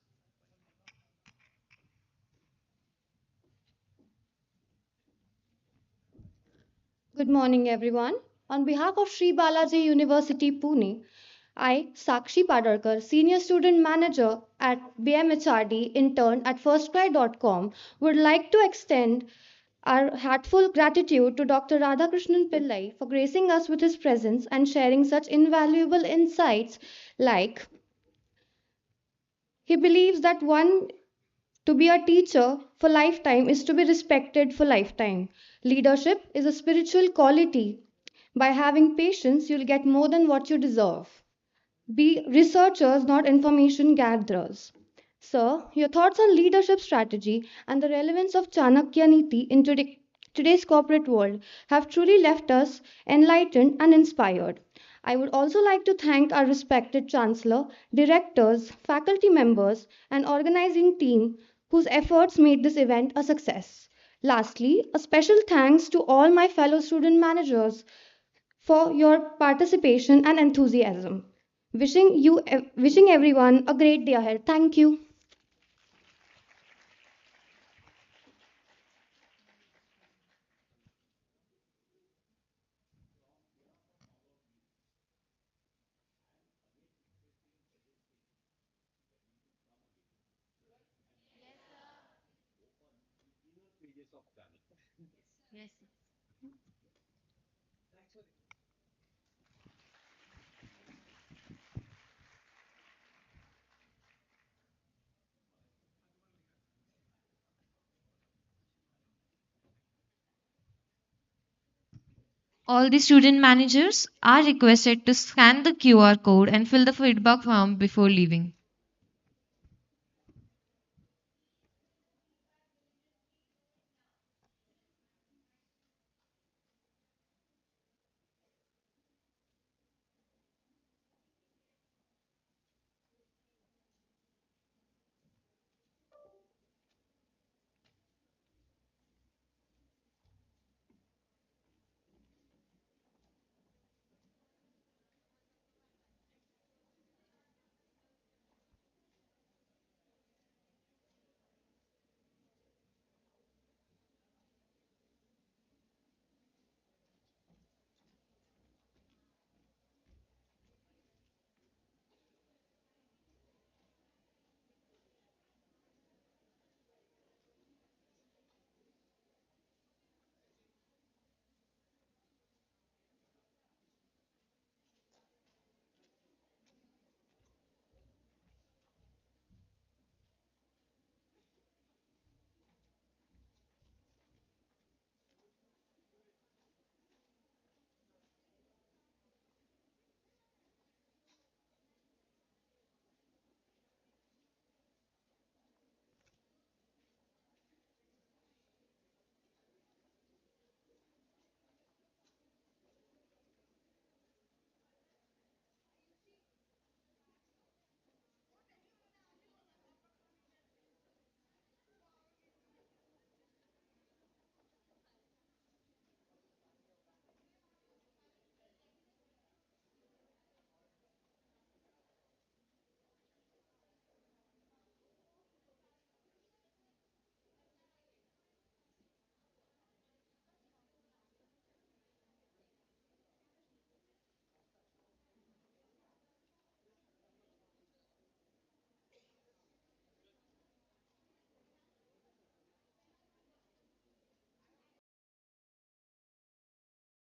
Good morning, everyone. On behalf of Sri Balaji University, Pune, I, Sakshi Padarkar, Senior Student Manager at BMHRD, intern at firstcry.com, would like to extend our heartful gratitude to Dr. Radhakrishnan Pillai for gracing us with his presence and sharing such invaluable insights like he believes that one to be a teacher for lifetime is to be respected for lifetime. Leadership is a spiritual quality. By having patience, you'll get more than what you deserve. Be researchers, not information gatherers. Sir, your thoughts on leadership strategy and the relevance of Chanakya Niti in today's corporate world have truly left us enlightened and inspired. I would also like to thank our respected Chancellor, directors, faculty members, and organizing team whose efforts made this event a success. Lastly, a special thanks to all my fellow student managers for your participation and enthusiasm. Wishing everyone a great day ahead. Thank you. Yes. All the student managers are requested to scan the QR code and fill the feedback form before leaving.